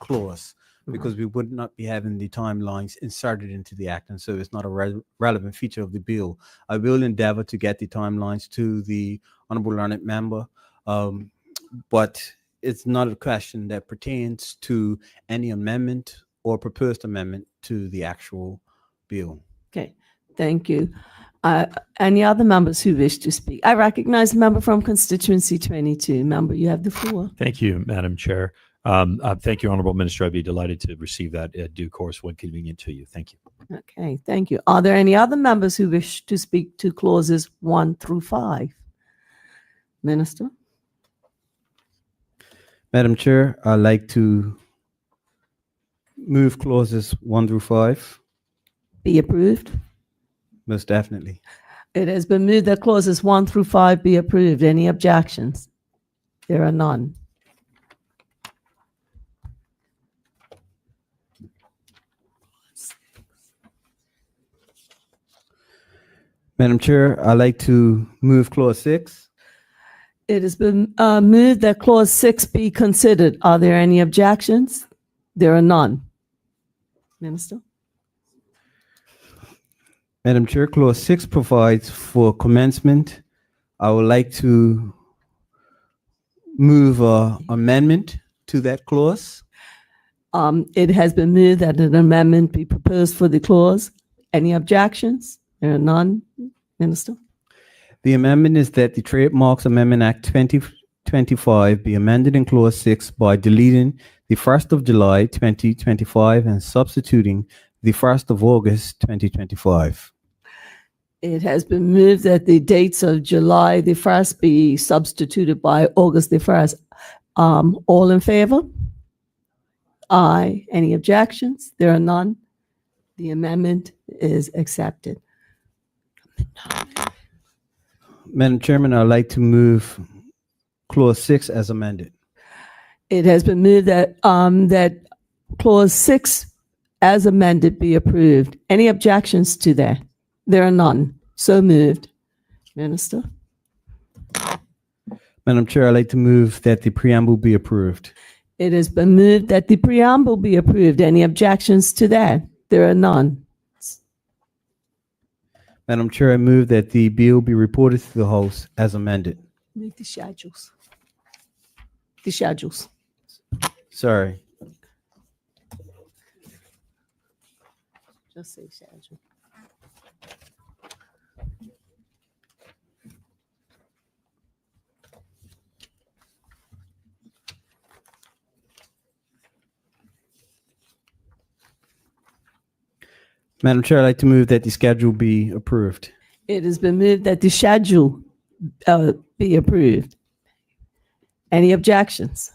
clause, because we would not be having the timelines inserted into the act, and so it's not a relevant feature of the bill. I will endeavor to get the timelines to the honorable learned member, but it's not a question that pertains to any amendment or proposed amendment to the actual bill. Okay, thank you. Any other members who wish to speak? I recognize a member from constituency 22. Member, you have the floor. Thank you, Madam Chair. Thank you, Honorable Minister. I'd be delighted to receive that at due course when convenient to you. Thank you. Okay, thank you. Are there any other members who wish to speak to clauses 1 through 5? Minister? Madam Chair, I'd like to move clauses 1 through 5. Be approved. Most definitely. It has been moved that clauses 1 through 5 be approved. Any objections? There are none. Madam Chair, I'd like to move clause 6. It has been moved that clause 6 be considered. Are there any objections? There are none. Minister? Madam Chair, clause 6 provides for commencement. I would like to move an amendment to that clause. It has been moved that an amendment be proposed for the clause. Any objections? There are none. Minister? The amendment is that the Trademarks Amendment Act 2025 be amended in clause 6 by deleting the 1st of July 2025 and substituting the 1st of August 2025. It has been moved that the dates of July the 1st be substituted by August the 1st. All in favor? Aye. Any objections? There are none. The amendment is accepted. Madam Chairman, I'd like to move clause 6 as amended. It has been moved that that clause 6 as amended be approved. Any objections to that? There are none. So moved. Minister? Madam Chair, I'd like to move that the preamble be approved. It has been moved that the preamble be approved. Any objections to that? There are none. Madam Chair, I move that the bill be reported to the House as amended. Make the schedules. The schedules. Sorry. Just say schedule. Madam Chair, I'd like to move that the schedule be approved. It has been moved that the schedule be approved. Any objections?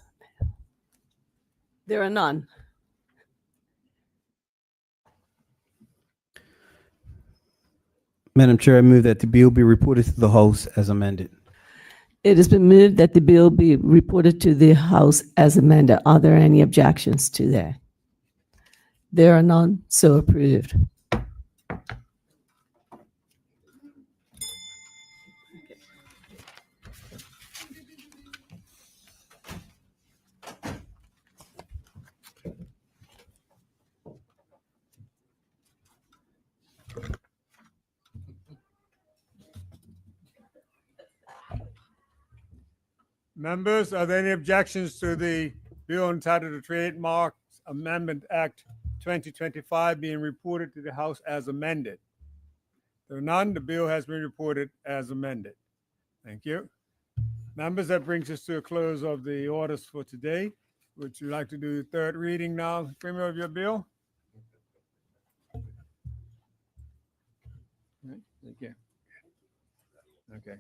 There are none. Madam Chair, I move that the bill be reported to the House as amended. It has been moved that the bill be reported to the House as amended. Are there any objections to that? There are none, so approved. Members, are there any objections to the bill entitled the Trademarks Amendment Act 2025 being reported to the House as amended? There are none. The bill has been reported as amended. Thank you. Members, that brings us to a close of the orders for today. Would you like to do the third reading now, Premier, of your bill? Thank you. Okay.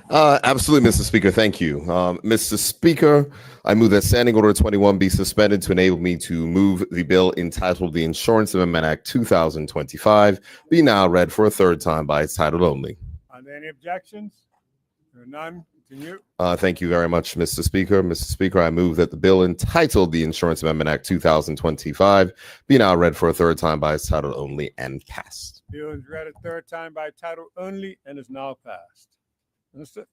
Absolutely, Mr. Speaker. Thank you. Mr. Speaker, I move that Standing Order 21 be suspended to enable me to move the bill entitled the Insurance Amendment Act 2025 be now read for a third time by its title only. Are there any objections? There are none. Continue. Thank you very much, Mr. Speaker. Mr. Speaker, I move that the bill entitled the Insurance Amendment Act 2025 be now read for a third time by its title only and passed. Bill is read a third time by title only and is now passed. Minister?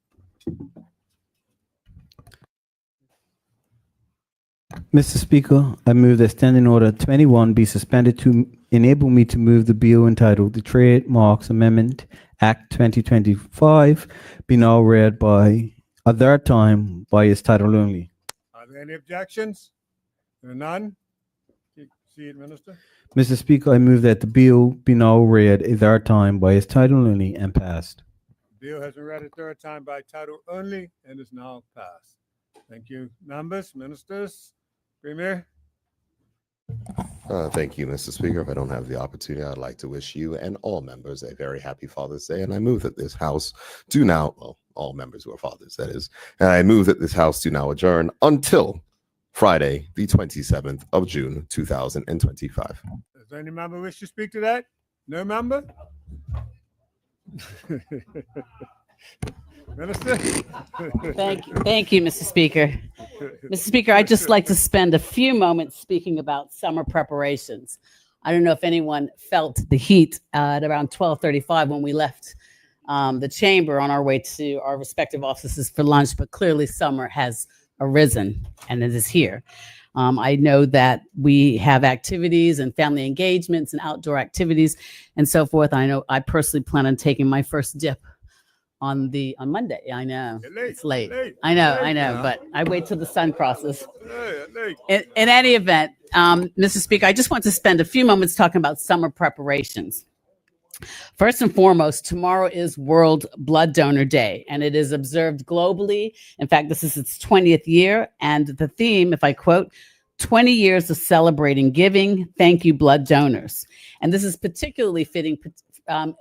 Mr. Speaker, I move that Standing Order 21 be suspended to enable me to move the bill entitled the Trademarks Amendment Act 2025 be now read by a third time by its title only. Are there any objections? There are none. See it, Minister? Mr. Speaker, I move that the bill be now read a third time by its title only and passed. Bill has been read a third time by title only and is now passed. Thank you. Members, ministers, Premier? Thank you, Mr. Speaker. If I don't have the opportunity, I'd like to wish you and all members a very happy Father's Day. And I move that this House do now, well, all members who are fathers, that is, and I move that this House do now adjourn until Friday, the 27th of June, 2025. Does any member wish to speak to that? No member? Minister? Thank you, Mr. Speaker. Mr. Speaker, I'd just like to spend a few moments speaking about summer preparations. I don't know if anyone felt the heat at around 12:35 when we left the chamber on our way to our respective offices for lunch, but clearly summer has arisen and it is here. I know that we have activities and family engagements and outdoor activities and so forth. I know I personally plan on taking my first dip on Monday. I know it's late. I know, but I wait till the sun crosses. In any event, Mr. Speaker, I just want to spend a few moments talking about summer preparations. First and foremost, tomorrow is World Blood Donor Day, and it is observed globally. In fact, this is its 20th year, and the theme, if I quote, 20 years of celebrating giving, thank you, blood donors. And this is particularly fitting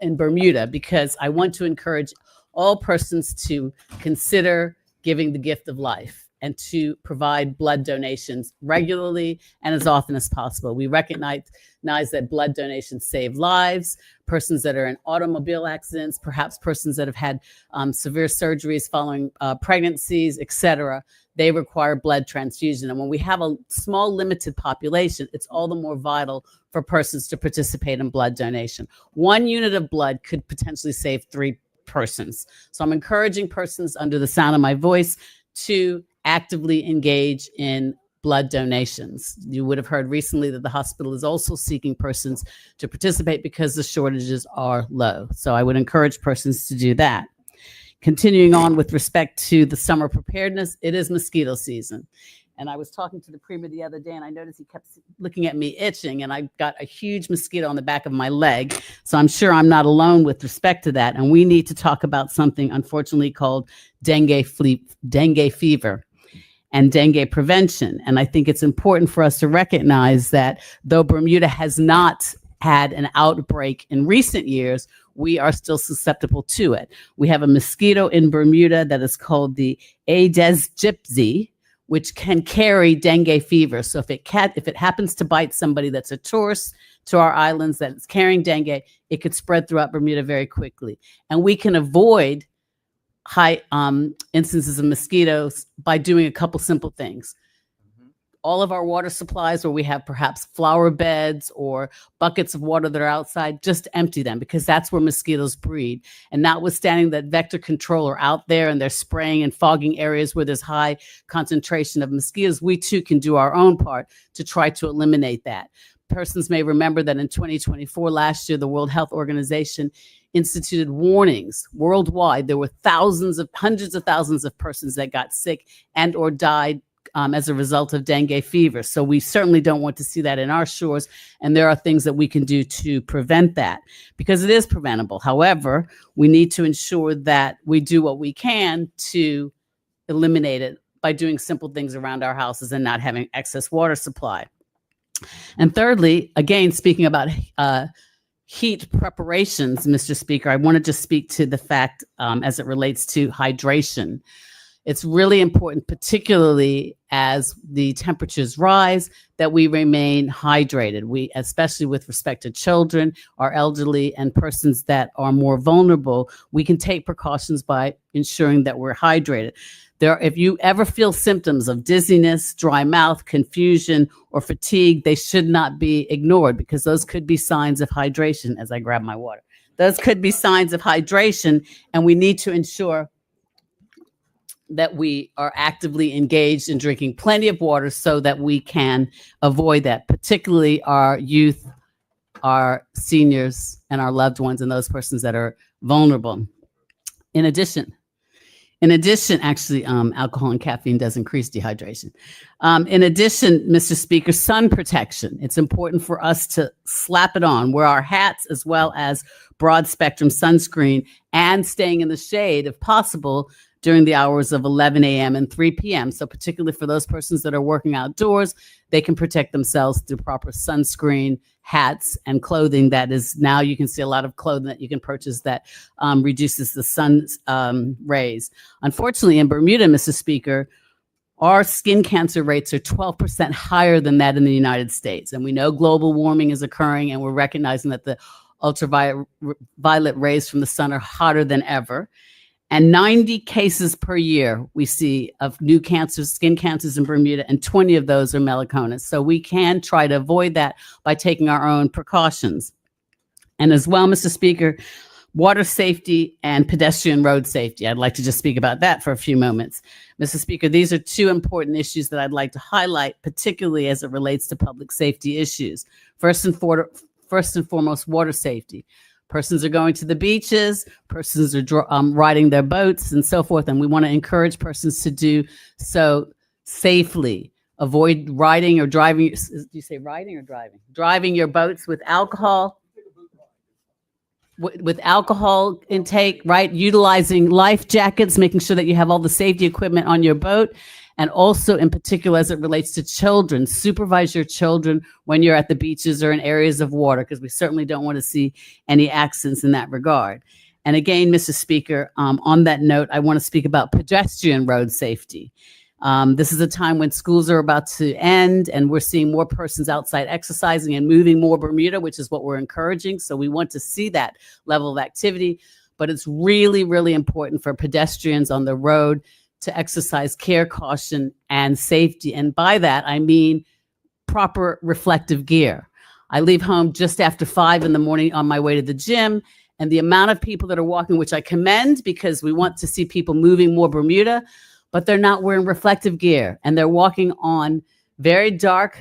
in Bermuda because I want to encourage all persons to consider giving the gift of life and to provide blood donations regularly and as often as possible. We recognize that blood donations save lives, persons that are in automobile accidents, perhaps persons that have had severe surgeries following pregnancies, etc. They require blood transfusion. And when we have a small limited population, it's all the more vital for persons to participate in blood donation. 1 unit of blood could potentially save 3 persons. So I'm encouraging persons under the sound of my voice to actively engage in blood donations. You would have heard recently that the hospital is also seeking persons to participate because the shortages are low. So I would encourage persons to do that. Continuing on with respect to the summer preparedness, it is mosquito season. And I was talking to the Premier the other day and I noticed he kept looking at me itching and I got a huge mosquito on the back of my leg. So I'm sure I'm not alone with respect to that. And we need to talk about something unfortunately called dengue fever and dengue prevention. And I think it's important for us to recognize that though Bermuda has not had an outbreak in recent years, we are still susceptible to it. We have a mosquito in Bermuda that is called the Aedes aegypti, which can carry dengue fever. So if it happens to bite somebody that's a tourist to our islands that's carrying dengue, it could spread throughout Bermuda very quickly. And we can avoid high instances of mosquitoes by doing a couple simple things. All of our water supplies where we have perhaps flower beds or buckets of water that are outside, just empty them because that's where mosquitoes breed. And notwithstanding that vector control are out there and they're spraying and fogging areas where there's high concentration of mosquitoes, we too can do our own part to try to eliminate that. Persons may remember that in 2024, last year, the World Health Organization instituted warnings worldwide. There were hundreds of thousands of persons that got sick and or died as a result of dengue fever. So we certainly don't want to see that in our shores. And there are things that we can do to prevent that because it is preventable. However, we need to ensure that we do what we can to eliminate it by doing simple things around our houses and not having excess water supply. And thirdly, again, speaking about heat preparations, Mr. Speaker, I want to just speak to the fact as it relates to hydration. It's really important, particularly as the temperatures rise, that we remain hydrated. We, especially with respect to children, our elderly, and persons that are more vulnerable, we can take precautions by ensuring that we're hydrated. If you ever feel symptoms of dizziness, dry mouth, confusion, or fatigue, they should not be ignored, because those could be signs of hydration. As I grab my water, those could be signs of hydration, and we need to ensure that we are actively engaged in drinking plenty of water so that we can avoid that, particularly our youth, our seniors, and our loved ones, and those persons that are vulnerable. In addition, actually, alcohol and caffeine does increase dehydration. In addition, Mr. Speaker, sun protection. It's important for us to slap it on, wear our hats, as well as broad spectrum sunscreen, and staying in the shade if possible during the hours of 11 a.m. and 3 p.m. So particularly for those persons that are working outdoors, they can protect themselves through proper sunscreen, hats, and clothing. That is, now you can see a lot of clothing that you can purchase that reduces the sun's rays. Unfortunately, in Bermuda, Mr. Speaker, our skin cancer rates are 12% higher than that in the United States. And we know global warming is occurring, and we're recognizing that the ultraviolet rays from the sun are hotter than ever. And 90 cases per year we see of new cancers, skin cancers in Bermuda, and 20 of those are melanomas. So we can try to avoid that by taking our own precautions. And as well, Mr. Speaker, water safety and pedestrian road safety. I'd like to just speak about that for a few moments. Mr. Speaker, these are two important issues that I'd like to highlight, particularly as it relates to public safety issues. First and foremost, water safety. Persons are going to the beaches, persons are riding their boats and so forth, and we want to encourage persons to do so safely. Avoid riding or driving. Do you say riding or driving? Driving your boats with alcohol. With alcohol intake, right? Utilizing life jackets, making sure that you have all the safety equipment on your boat. And also, in particular, as it relates to children, supervise your children when you're at the beaches or in areas of water, because we certainly don't want to see any accidents in that regard. And again, Mr. Speaker, on that note, I want to speak about pedestrian road safety. This is a time when schools are about to end, and we're seeing more persons outside exercising and moving more Bermuda, which is what we're encouraging. So we want to see that level of activity, but it's really, really important for pedestrians on the road to exercise care, caution, and safety. And by that, I mean proper reflective gear. I leave home just after 5 in the morning on my way to the gym, and the amount of people that are walking, which I commend because we want to see people moving more Bermuda, but they're not wearing reflective gear, and they're walking on very dark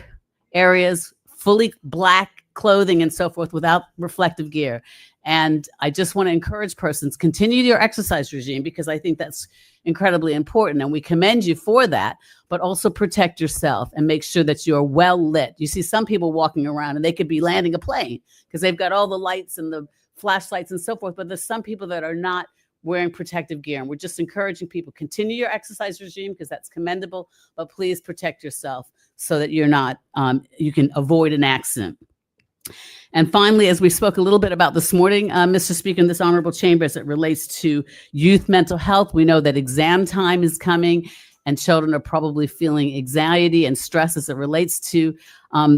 areas, fully black clothing and so forth without reflective gear. And I just want to encourage persons, continue your exercise regime, because I think that's incredibly important. And we commend you for that, but also protect yourself and make sure that you're well lit. You see some people walking around and they could be landing a plane because they've got all the lights and the flashlights and so forth. But there's some people that are not wearing protective gear. And we're just encouraging people, continue your exercise regime because that's commendable, but please protect yourself so that you're not, you can avoid an accident. And finally, as we spoke a little bit about this morning, Mr. Speaker, in this honorable chamber, as it relates to youth mental health, we know that exam time is coming and children are probably feeling anxiety and stress as it relates to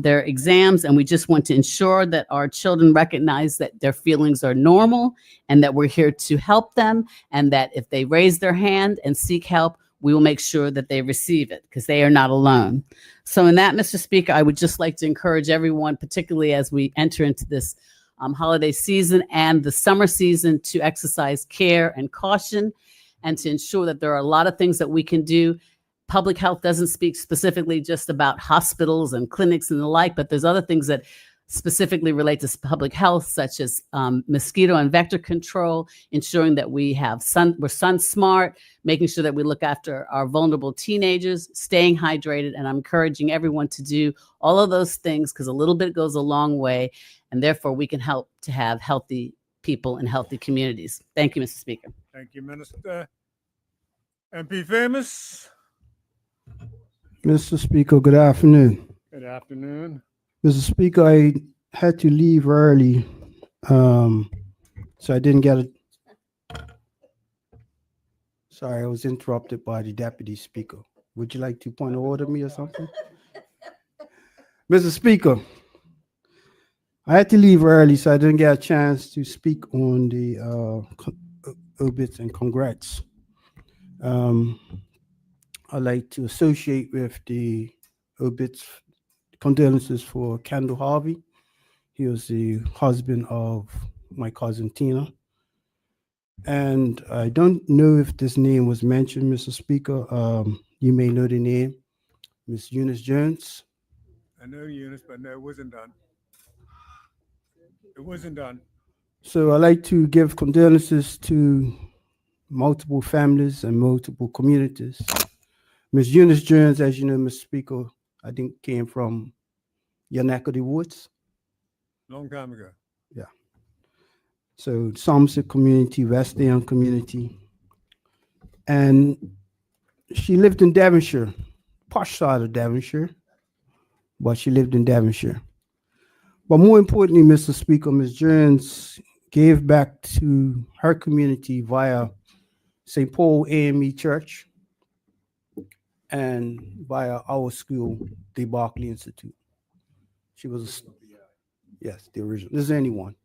their exams. And we just want to ensure that our children recognize that their feelings are normal and that we're here to help them, and that if they raise their hand and seek help, we will make sure that they receive it because they are not alone. So in that, Mr. Speaker, I would just like to encourage everyone, particularly as we enter into this holiday season and the summer season, to exercise care and caution and to ensure that there are a lot of things that we can do. Public health doesn't speak specifically just about hospitals and clinics and the like, but there's other things that specifically relate to public health, such as mosquito and vector control, ensuring that we're sun smart, making sure that we look after our vulnerable teenagers, staying hydrated. And I'm encouraging everyone to do all of those things because a little bit goes a long way, and therefore we can help to have healthy people and healthy communities. Thank you, Mr. Speaker. Thank you, Minister. MP Famous. Mr. Speaker, good afternoon. Good afternoon. Mr. Speaker, I had to leave early, so I didn't get Sorry, I was interrupted by the deputy speaker. Would you like to point of order me or something? Mr. Speaker, I had to leave early, so I didn't get a chance to speak on the obits and congrats. I'd like to associate with the obits condolences for Kendall Harvey. He was the husband of my cousin Tina. And I don't know if this name was mentioned, Mr. Speaker. You may know the name, Miss Eunice Jones. I know Eunice, but no, it wasn't done. It wasn't done. So I'd like to give condolences to multiple families and multiple communities. Miss Eunice Jones, as you know, Mr. Speaker, I think came from your neck of the woods. Long time ago. So Somerset community, West End community. And she lived in Devonshire, posh side of Devonshire, but she lived in Devonshire. But more importantly, Mr. Speaker, Ms. Jones gave back to her community via St. Paul AME Church and via our school, the Barclay Institute. She was, yes, the original. This is anyone.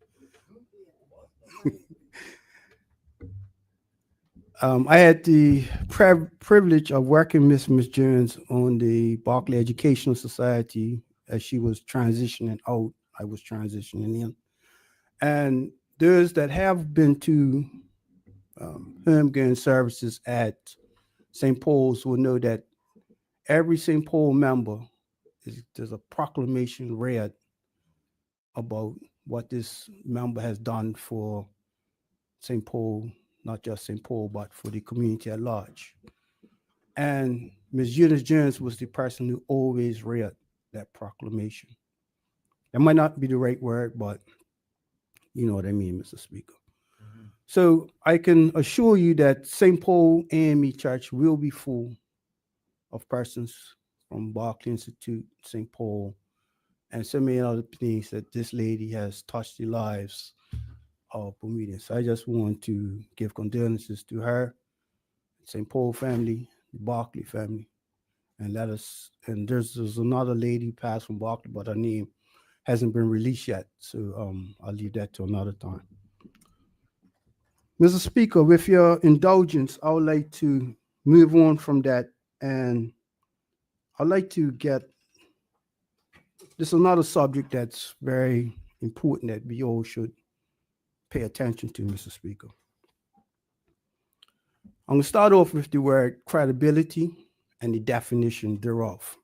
I had the privilege of working with Ms. Jones on the Barclay Educational Society as she was transitioning out. I was transitioning in. And those that have been to homegoing services at St. Paul's will know that every St. Paul member, there's a proclamation read about what this member has done for St. Paul, not just St. Paul, but for the community at large. And Ms. Eunice Jones was the person who always read that proclamation. It might not be the right word, but you know what I mean, Mr. Speaker. So I can assure you that St. Paul AME Church will be full of persons from Barclay Institute, St. Paul, and so many other things that this lady has touched the lives of Bermudians. So I just want to give condolences to her, St. Paul family, the Barclay family, and there's another lady passed from Barclay, but her name hasn't been released yet. So I'll leave that to another time. Mr. Speaker, with your indulgence, I would like to move on from that, and I'd like to get, this is another subject that's very important that we all should pay attention to, Mr. Speaker. I'm going to start off with the word credibility and the definition thereof.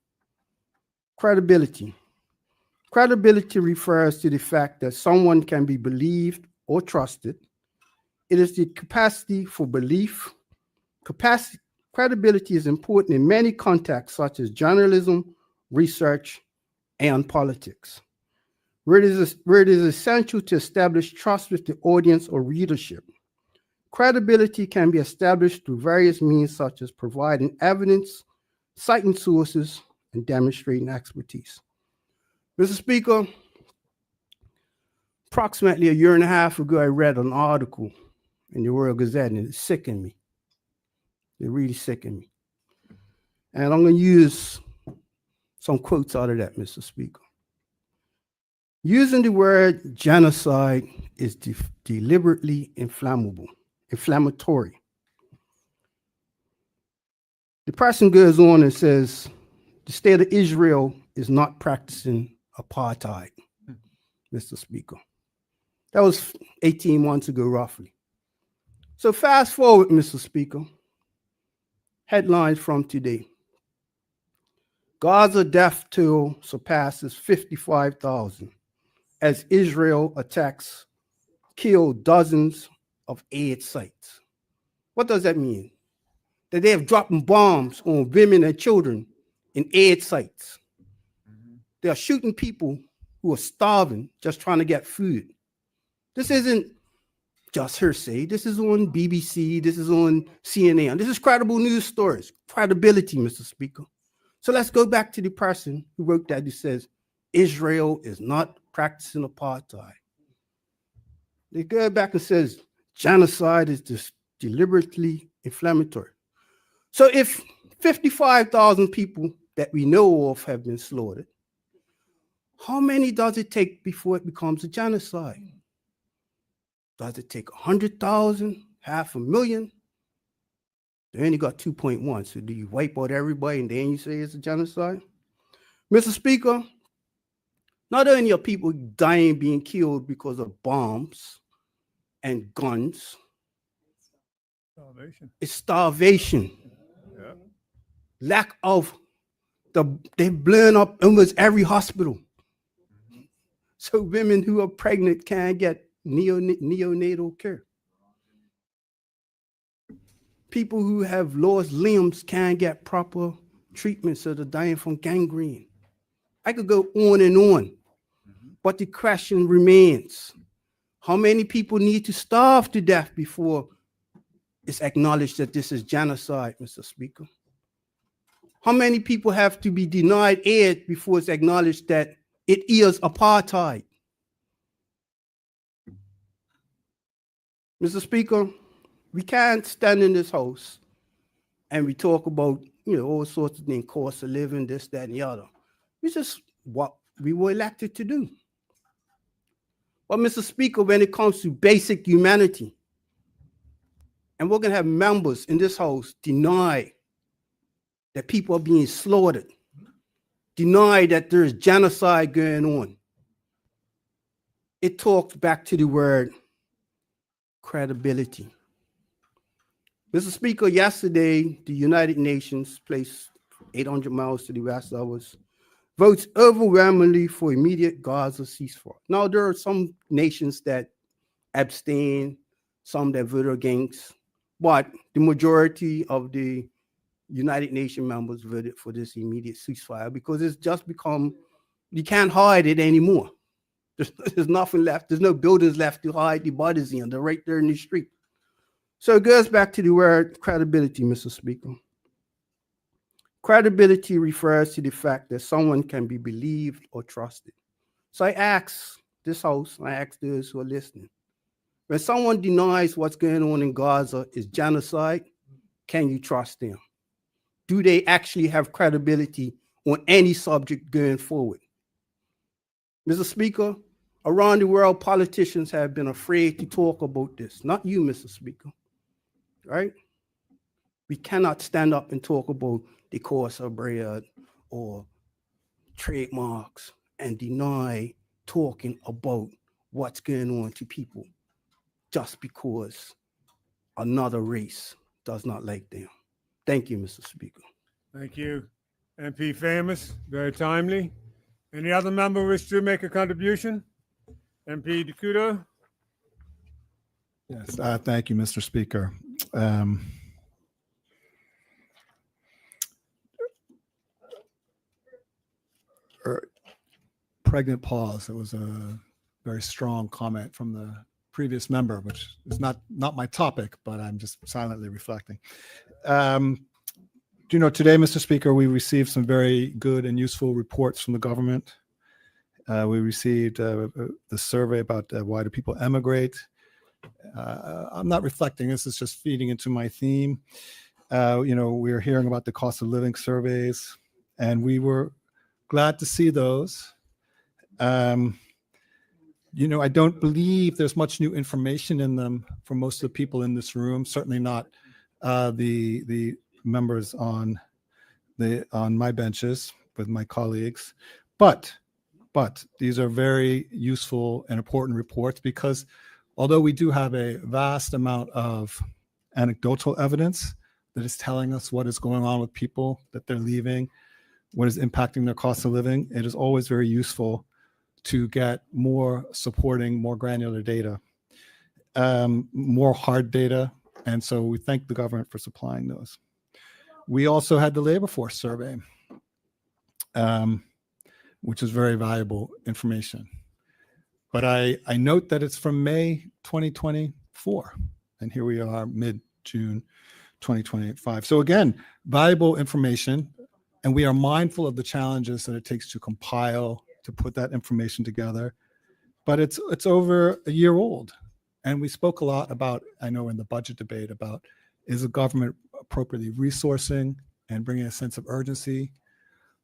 Credibility. Credibility refers to the fact that someone can be believed or trusted. It is the capacity for belief. Credibility is important in many contexts, such as journalism, research, and politics, where it is essential to establish trust with the audience or readership. Credibility can be established through various means, such as providing evidence, citing sources, and demonstrating expertise. Mr. Speaker, approximately a year and a half ago, I read an article in the Royal Gazette, and it sickened me. It really sickened me. And I'm going to use some quotes out of that, Mr. Speaker. Using the word genocide is deliberately inflammatory. The person goes on and says, the state of Israel is not practicing apartheid, Mr. Speaker. That was 18 months ago, roughly. So fast forward, Mr. Speaker. Headlines from today. Gaza death toll surpasses 55,000 as Israel attacks kill dozens of aid sites. What does that mean? That they have dropping bombs on women and children in aid sites. They are shooting people who are starving, just trying to get food. This isn't just hearsay. This is on BBC. This is on CNN. This is credible news stories. Credibility, Mr. Speaker. So let's go back to the person who wrote that, who says, Israel is not practicing apartheid. They go back and says, genocide is just deliberately inflammatory. So if 55,000 people that we know of have been slaughtered, how many does it take before it becomes a genocide? Does it take 100,000, 500,000? They only got 2.1. So do you wipe out everybody and then you say it's a genocide? Mr. Speaker, not only are people dying, being killed because of bombs and guns, Salvation. it's starvation. Yeah. Lack of they've blown up almost every hospital. So women who are pregnant can't get neonatal care. People who have lost limbs can't get proper treatment, so they're dying from gangrene. I could go on and on, but the question remains, how many people need to starve to death before it's acknowledged that this is genocide, Mr. Speaker? How many people have to be denied aid before it's acknowledged that it is apartheid? Mr. Speaker, we can't stand in this house and we talk about, all sorts of things, cost of living, this, that, and the other. It's just what we were elected to do. But Mr. Speaker, when it comes to basic humanity, and we're going to have members in this house deny that people are being slaughtered, deny that there is genocide going on, it talks back to the word credibility. Mr. Speaker, yesterday, the United Nations, placed 800 miles to the west of us, votes overwhelmingly for immediate Gaza ceasefire. Now, there are some nations that abstain, some that vote against, but the majority of the United Nations members voted for this immediate ceasefire because it's just become, you can't hide it anymore. There's nothing left. There's no buildings left to hide the bodies in. They're right there in the street. So it goes back to the word credibility, Mr. Speaker. Credibility refers to the fact that someone can be believed or trusted. So I ask this house, I ask those who are listening, when someone denies what's going on in Gaza is genocide, can you trust them? Do they actually have credibility on any subject going forward? Mr. Speaker, around the world, politicians have been afraid to talk about this. Not you, Mr. Speaker, right? We cannot stand up and talk about the cost of bread or trademarks and deny talking about what's going on to people just because another race does not like them. Thank you, Mr. Speaker. Thank you. MP Famous, very timely. Any other member wish to make a contribution? MP Dakuda? Yes, thank you, Mr. Speaker. Pregnant pause. It was a very strong comment from the previous member, which is not my topic, but I'm just silently reflecting. Today, Mr. Speaker, we received some very good and useful reports from the government. We received the survey about why do people emigrate. I'm not reflecting. This is just feeding into my theme. We're hearing about the cost of living surveys, and we were glad to see those. I don't believe there's much new information in them for most of the people in this room. Certainly not the members on my benches with my colleagues. But these are very useful and important reports because although we do have a vast amount of anecdotal evidence that is telling us what is going on with people, that they're leaving, what is impacting their cost of living, it is always very useful to get more supporting, more granular data, more hard data. And so we thank the government for supplying those. We also had the labor force survey, which is very valuable information. But I note that it's from May 2024, and here we are mid-June 2025. So again, valuable information, and we are mindful of the challenges that it takes to compile, to put that information together. But it's over a year old, and we spoke a lot about, I know in the budget debate, about Is the government appropriately resourcing and bringing a sense of urgency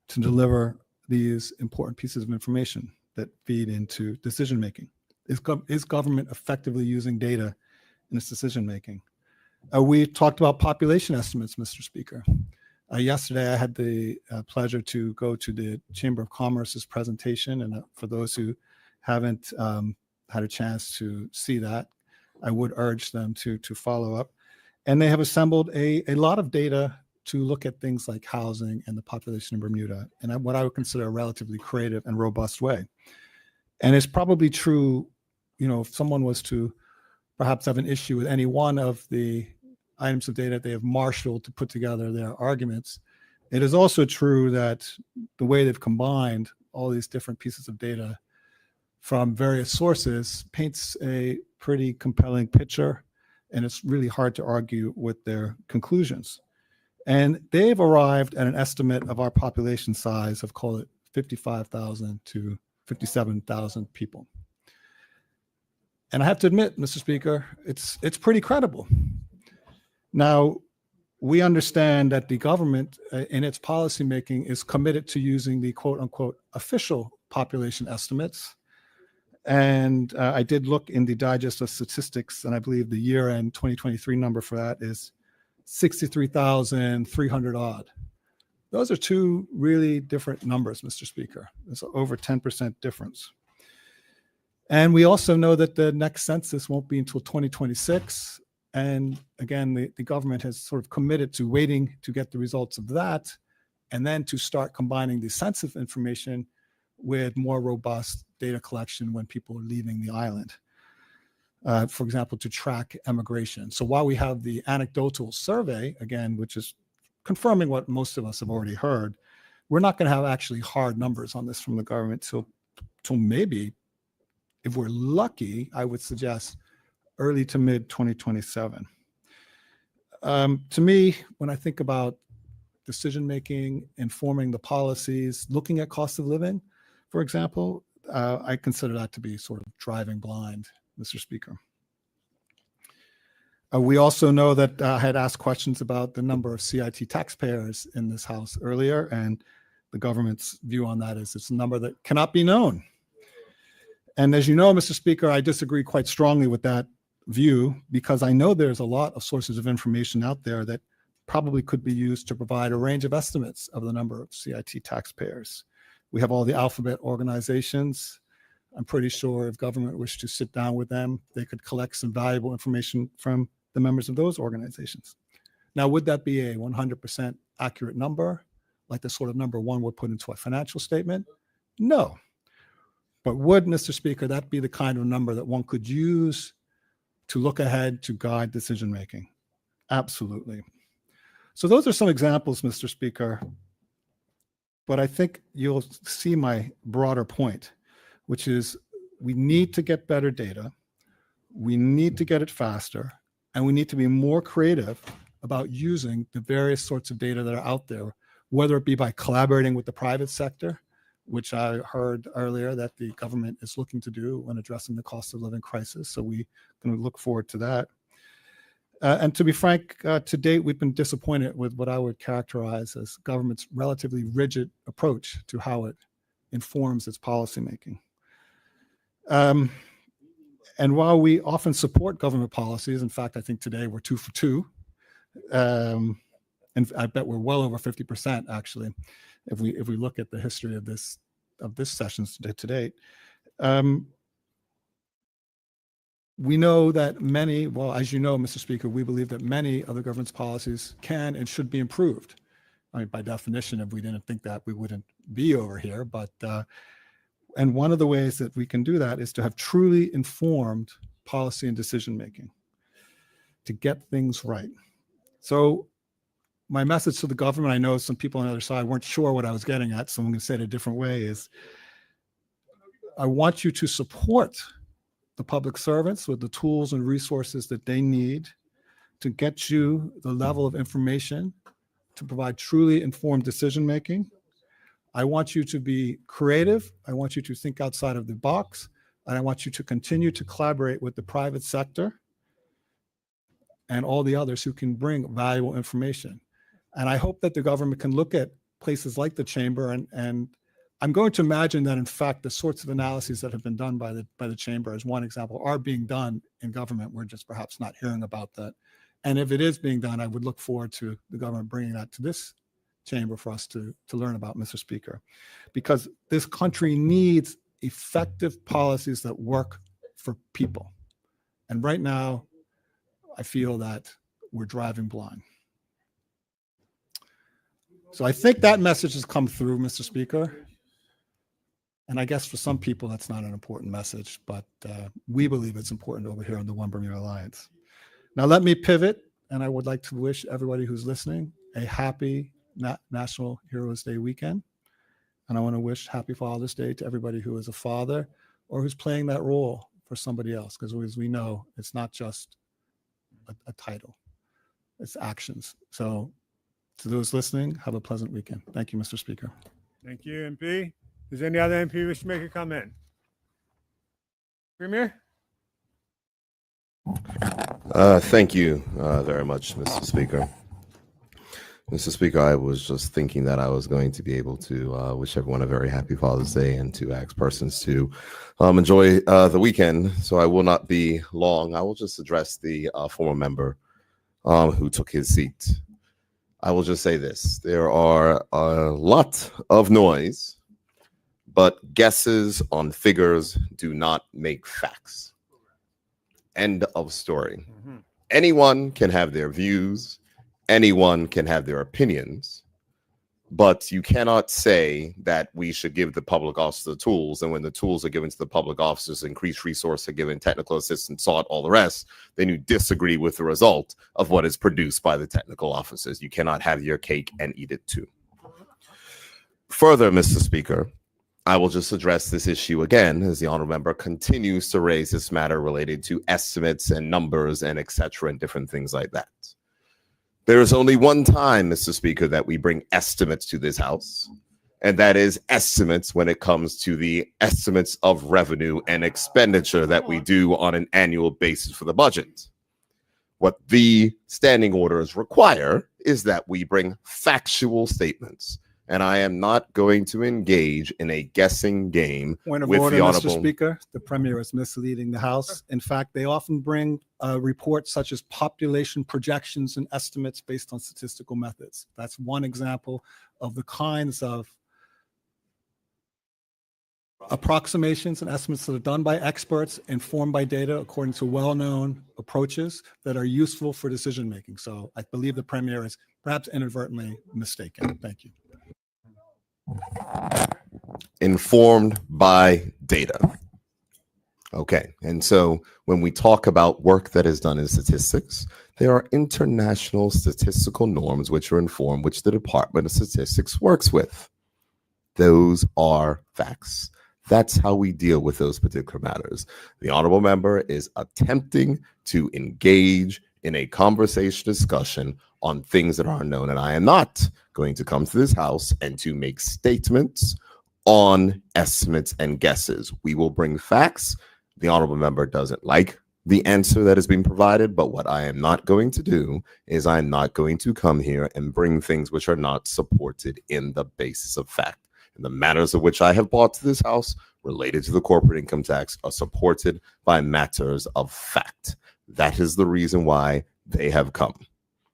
to deliver these important pieces of information that feed into decision making? Is government effectively using data in its decision making? We talked about population estimates, Mr. Speaker. Yesterday, I had the pleasure to go to the Chamber of Commerce's presentation, and for those who haven't had a chance to see that, I would urge them to follow up. And they have assembled a lot of data to look at things like housing and the population in Bermuda, and what I would consider a relatively creative and robust way. And it's probably true, if someone was to perhaps have an issue with any one of the items of data they have marshaled to put together their arguments, it is also true that the way they've combined all these different pieces of data from various sources paints a pretty compelling picture, and it's really hard to argue with their conclusions. And they've arrived at an estimate of our population size of, call it 55,000 to 57,000 people. And I have to admit, Mr. Speaker, it's pretty credible. Now, we understand that the government in its policymaking is committed to using the quote unquote official population estimates. And I did look in the Digest of Statistics, and I believe the year-end 2023 number for that is 63,300 odd. Those are two really different numbers, Mr. Speaker. There's over 10% difference. And we also know that the next census won't be until 2026. And again, the government has sort of committed to waiting to get the results of that, and then to start combining the census information with more robust data collection when people are leaving the island. For example, to track emigration. So while we have the anecdotal survey, again, which is confirming what most of us have already heard, we're not going to have actually hard numbers on this from the government till maybe, if we're lucky, I would suggest early to mid 2027. To me, when I think about decision making, informing the policies, looking at cost of living, for example, I consider that to be sort of driving blind, Mr. Speaker. We also know that I had asked questions about the number of CIT taxpayers in this House earlier, and the government's view on that is it's a number that cannot be known. And as you know, Mr. Speaker, I disagree quite strongly with that view, because I know there's a lot of sources of information out there that probably could be used to provide a range of estimates of the number of CIT taxpayers. We have all the alphabet organizations. I'm pretty sure if government wished to sit down with them, they could collect some valuable information from the members of those organizations. Now, would that be a 100% accurate number, like the sort of number one would put into a financial statement? No. But would, Mr. Speaker, that be the kind of number that one could use to look ahead to guide decision making? Absolutely. So those are some examples, Mr. Speaker. But I think you'll see my broader point, which is we need to get better data, we need to get it faster, and we need to be more creative about using the various sorts of data that are out there, whether it be by collaborating with the private sector, which I heard earlier that the government is looking to do when addressing the cost of living crisis. So we're going to look forward to that. And to be frank, to date, we've been disappointed with what I would characterize as government's relatively rigid approach to how it informs its policymaking. And while we often support government policies, in fact, I think today we're 2 for 2. And I bet we're well over 50% actually, if we look at the history of this sessions to date. We know that many, well, as you know, Mr. Speaker, we believe that many of the government's policies can and should be improved. I mean, by definition, if we didn't think that, we wouldn't be over here. But and one of the ways that we can do that is to have truly informed policy and decision making to get things right. So my message to the government, I know some people on the other side weren't sure what I was getting at, so I'm going to say it a different way, is I want you to support the public servants with the tools and resources that they need to get you the level of information to provide truly informed decision making. I want you to be creative. I want you to think outside of the box. And I want you to continue to collaborate with the private sector and all the others who can bring valuable information. And I hope that the government can look at places like the chamber, and I'm going to imagine that, in fact, the sorts of analyses that have been done by the chamber, as one example, are being done in government. We're just perhaps not hearing about that. And if it is being done, I would look forward to the government bringing that to this chamber for us to learn about, Mr. Speaker, because this country needs effective policies that work for people. And right now, I feel that we're driving blind. So I think that message has come through, Mr. Speaker. And I guess for some people, that's not an important message, but we believe it's important over here on the One Bermuda Alliance. Now, let me pivot, and I would like to wish everybody who's listening a happy National Heroes Day weekend. And I want to wish Happy Father's Day to everybody who is a father or who's playing that role for somebody else, because as we know, it's not just a title, it's actions. So to those listening, have a pleasant weekend. Thank you, Mr. Speaker. Thank you, MP. Does any other MP wish to make a comment? Premier? Thank you very much, Mr. Speaker. Mr. Speaker, I was just thinking that I was going to be able to wish everyone a very happy Father's Day and to ask persons to enjoy the weekend. So I will not be long. I will just address the former member who took his seat. I will just say this. There are a lot of noise, but guesses on figures do not make facts. End of story. Anyone can have their views. Anyone can have their opinions, but you cannot say that we should give the public officers the tools, and when the tools are given to the public officers, increased resources are given, technical assistance sought, all the rest, then you disagree with the result of what is produced by the technical officers. You cannot have your cake and eat it too. Further, Mr. Speaker, I will just address this issue again as the honorable member continues to raise this matter related to estimates and numbers and et cetera and different things like that. There is only one time, Mr. Speaker, that we bring estimates to this House, and that is estimates when it comes to the estimates of revenue and expenditure that we do on an annual basis for the budget. What the standing orders require is that we bring factual statements, and I am not going to engage in a guessing game Point of with order, the Mr. honorable Speaker. The Premier is misleading the House. In fact, they often bring reports such as population projections and estimates based on statistical methods. That's one example of the kinds of approximations and estimates that are done by experts, informed by data according to well-known approaches that are useful for decision-making. So I believe the Premier is perhaps inadvertently mistaken. Thank you. Informed by data. Okay, and so when we talk about work that is done in statistics, there are international statistical norms which are informed, which the Department of Statistics works with. Those are facts. That's how we deal with those particular matters. The honorable member is attempting to engage in a conversation discussion on things that are unknown, and I am not going to come to this House and to make statements on estimates and guesses. We will bring facts. The honorable member doesn't like the answer that has been provided, but what I am not going to do is I'm not going to come here and bring things which are not supported in the basis of fact. And the matters of which I have brought to this House related to the corporate income tax are supported by matters of fact. That is the reason why they have come.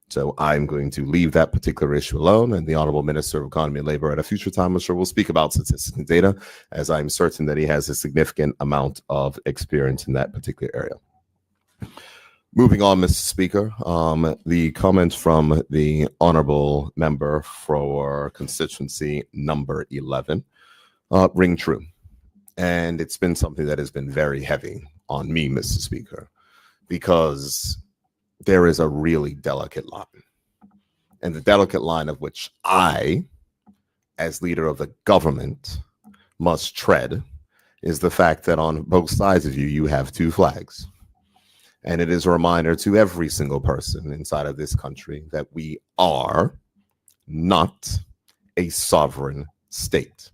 So I'm going to leave that particular issue alone, and the Honorable Minister of Economy and Labor at a future time, I'm sure, will speak about statistics and data, as I'm certain that he has a significant amount of experience in that particular area. Moving on, Mr. Speaker, the comments from the Honorable Member for constituency number 11 ring true. And it's been something that has been very heavy on me, Mr. Speaker, because there is a really delicate line. And the delicate line of which I, as leader of the government, must tread is the fact that on both sides of you, you have two flags. And it is a reminder to every single person inside of this country that we are not a sovereign state.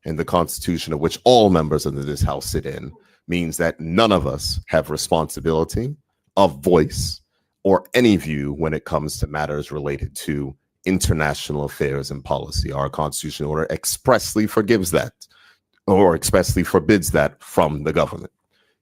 And the Constitution of which all members of this House sit in means that none of us have responsibility, of voice, or any view when it comes to matters related to international affairs and policy. Our constitutional order expressly forgives that, or expressly forbids that from the government.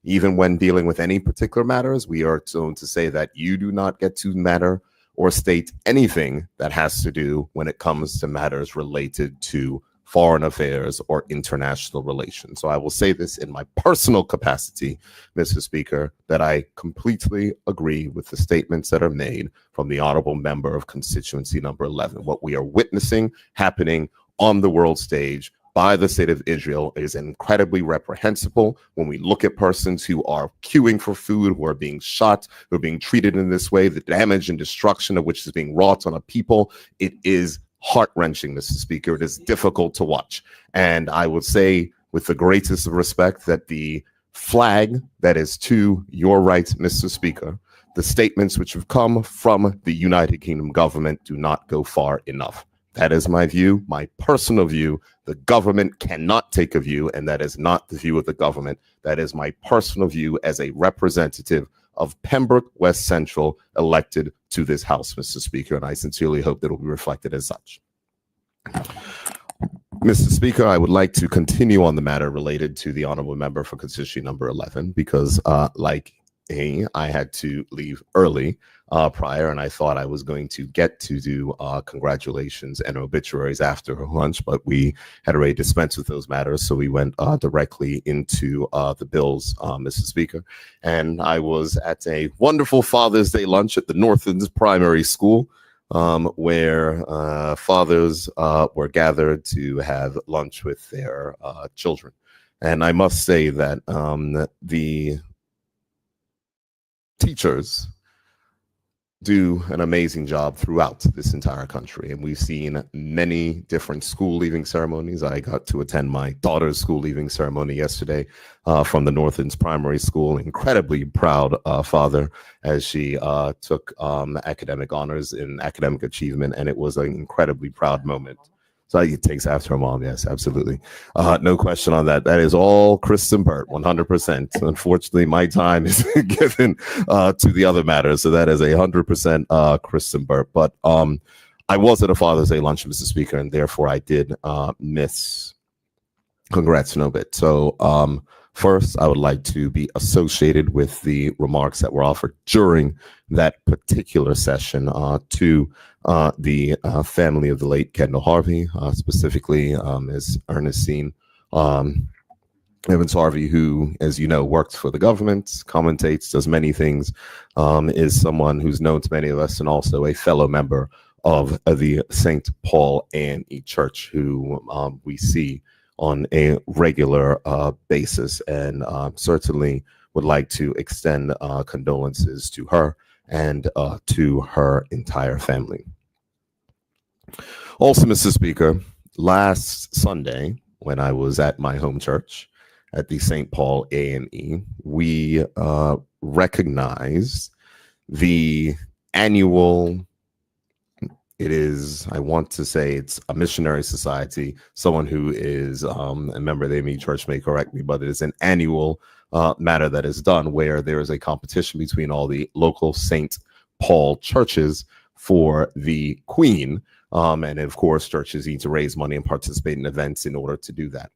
Even when dealing with any particular matters, we are told to say that you do not get to matter or state anything that has to do when it comes to matters related to foreign affairs or international relations. So I will say this in my personal capacity, Mr. Speaker, that I completely agree with the statements that are made from the honorable member of constituency number 11. What we are witnessing happening on the world stage by the state of Israel is incredibly reprehensible. When we look at persons who are queuing for food, who are being shot, who are being treated in this way, the damage and destruction of which is being wrought on a people, it is heart-wrenching, Mr. Speaker. It is difficult to watch. And I would say with the greatest of respect that the flag that is to your right, Mr. Speaker, the statements which have come from the United Kingdom government do not go far enough. That is my view, my personal view. The government cannot take a view, and that is not the view of the government. That is my personal view as a representative of Pembroke West Central elected to this House, Mr. Speaker, and I sincerely hope that it will be reflected as such. Mr. Speaker, I would like to continue on the matter related to the honorable member for constituency number 11, because I had to leave early prior, and I thought I was going to get to do congratulations and obituaries after lunch, but we had already dispensed with those matters, so we went directly into the bills, Mr. Speaker. And I was at a wonderful Father's Day lunch at the Northlands Primary School, where fathers were gathered to have lunch with their children. And I must say that the teachers do an amazing job throughout this entire country. And we've seen many different school leaving ceremonies. I got to attend my daughter's school leaving ceremony yesterday from the Northlands Primary School. Incredibly proud father as she took academic honors in academic achievement. And it was an incredibly proud moment. So it takes after her mom. Yes, absolutely. No question on that. That is all Kristen Burt, 100%. Unfortunately, my time is given to the other matters. So that is 100% Kristen Burt. But I was at a Father's Day lunch, Mr. Speaker, and therefore I did miss congrats no bit. So first, I would like to be associated with the remarks that were offered during that particular session to the family of the late Kendall Harvey, specifically Ms. Ernestine Evans Harvey, who, as you know, works for the government, commentates, does many things, is someone who's known to many of us and also a fellow member of the St. Paul A&E Church, who we see on a regular basis, and certainly would like to extend condolences to her and to her entire family. Also, Mr. Speaker, last Sunday, when I was at my home church at the St. Paul A&E, we recognized the annual, I want to say it's a missionary society. Someone who is a member of the A&E Church may correct me, but it is an annual matter that is done where there is a competition between all the local St. Paul churches for the Queen. And of course, churches need to raise money and participate in events in order to do that.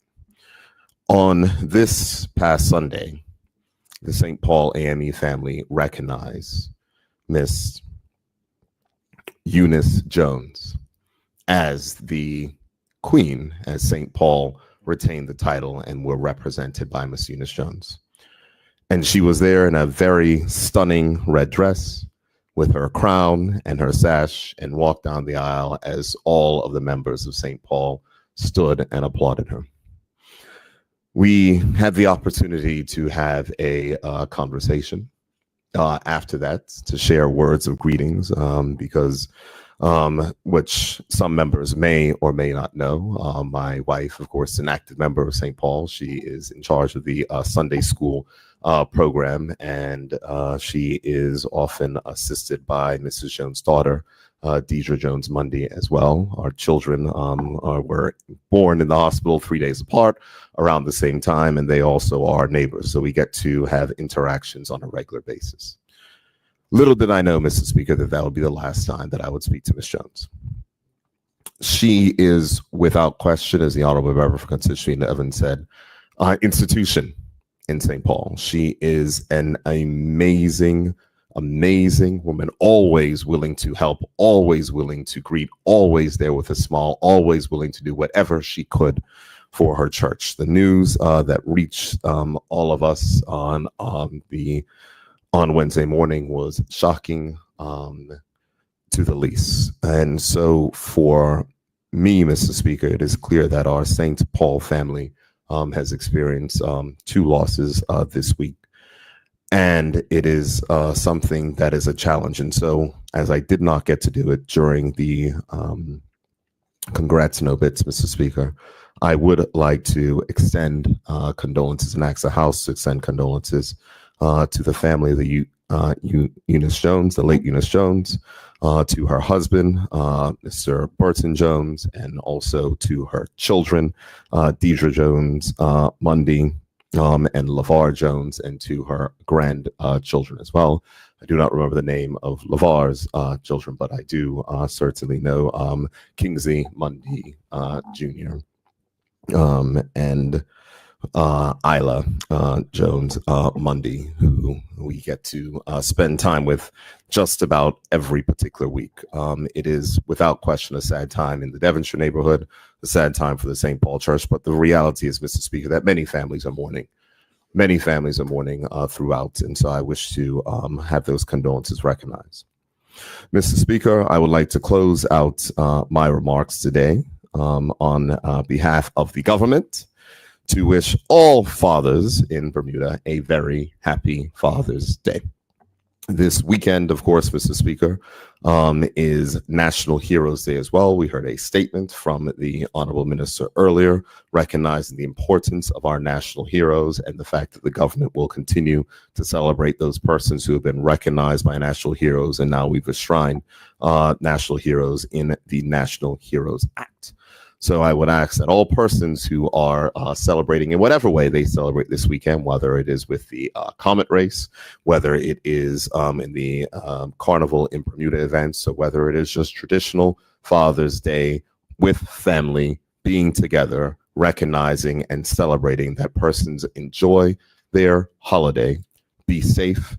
On this past Sunday, the St. Paul A&E family recognized Miss Eunice Jones as the Queen, as St. Paul retained the title and were represented by Miss Eunice Jones. And she was there in a very stunning red dress with her crown and her sash and walked down the aisle as all of the members of St. Paul stood and applauded her. We had the opportunity to have a conversation after that to share words of greetings because which some members may or may not know. My wife, of course, is an active member of St. Paul. She is in charge of the Sunday school program, and she is often assisted by Mrs. Jones' daughter, Deidre Jones Mundy, as well. Our children were born in the hospital 3 days apart around the same time, and they also are neighbors, so we get to have interactions on a regular basis. Little did I know, Mr. Speaker, that that would be the last time that I would speak to Ms. Jones. She is, without question, as the Honorable Member for Constituent Evans said, institution in St. Paul. She is an amazing woman, always willing to help, always willing to greet, always there with a smile, always willing to do whatever she could for her church. The news that reached all of us on Wednesday morning was shocking to the least. And so for me, Mr. Speaker, it is clear that our St. Paul family has experienced 2 losses this week. And it is something that is a challenge. And so, as I did not get to do it during the congrats and obits, Mr. Speaker, I would like to extend condolences and ask the House to extend condolences to the family of the Eunice Jones, the late Eunice Jones, to her husband, Mr. Burton Jones, and also to her children, Deidre Jones, Mundy, and LeVar Jones, and to her grandchildren as well. I do not remember the name of LeVar's children, but I do certainly know Kingsley Mundy Jr. And Isla Jones Mundy, who we get to spend time with just about every particular week. It is without question a sad time in the Devonshire neighborhood, a sad time for the St. Paul Church, but the reality is, Mr. Speaker, that many families are mourning. Many families are mourning throughout, and so I wish to have those condolences recognized. Mr. Speaker, I would like to close out my remarks today on behalf of the government to wish all fathers in Bermuda a very happy Father's Day. This weekend, of course, Mr. Speaker, is National Heroes Day as well. We heard a statement from the Honorable Minister earlier, recognizing the importance of our national heroes and the fact that the government will continue to celebrate those persons who have been recognized by national heroes. And now we've enshrined national heroes in the National Heroes Act. So I would ask that all persons who are celebrating in whatever way they celebrate this weekend, whether it is with the Comet Race, whether it is in the Carnival in Bermuda events, or whether it is just traditional Father's Day with family, being together, recognizing and celebrating that persons enjoy their holiday, be safe,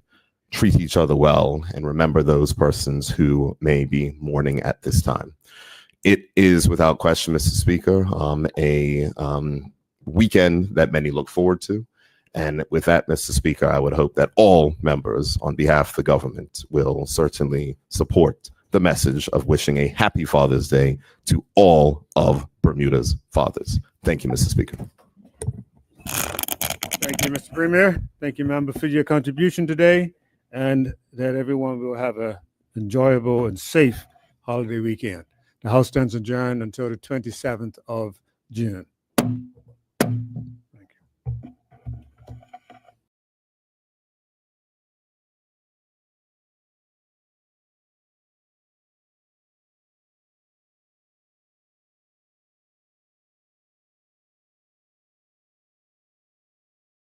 treat each other well, and remember those persons who may be mourning at this time. It is without question, Mr. Speaker, a weekend that many look forward to. And with that, Mr. Speaker, I would hope that all members on behalf of the government will certainly support the message of wishing a happy Father's Day to all of Bermuda's fathers. Thank you, Mr. Speaker. Thank you, Mr. Premier. Thank you, member, for your contribution today, and that everyone will have an enjoyable and safe holiday weekend. The House stands adjourned until the 27th of June.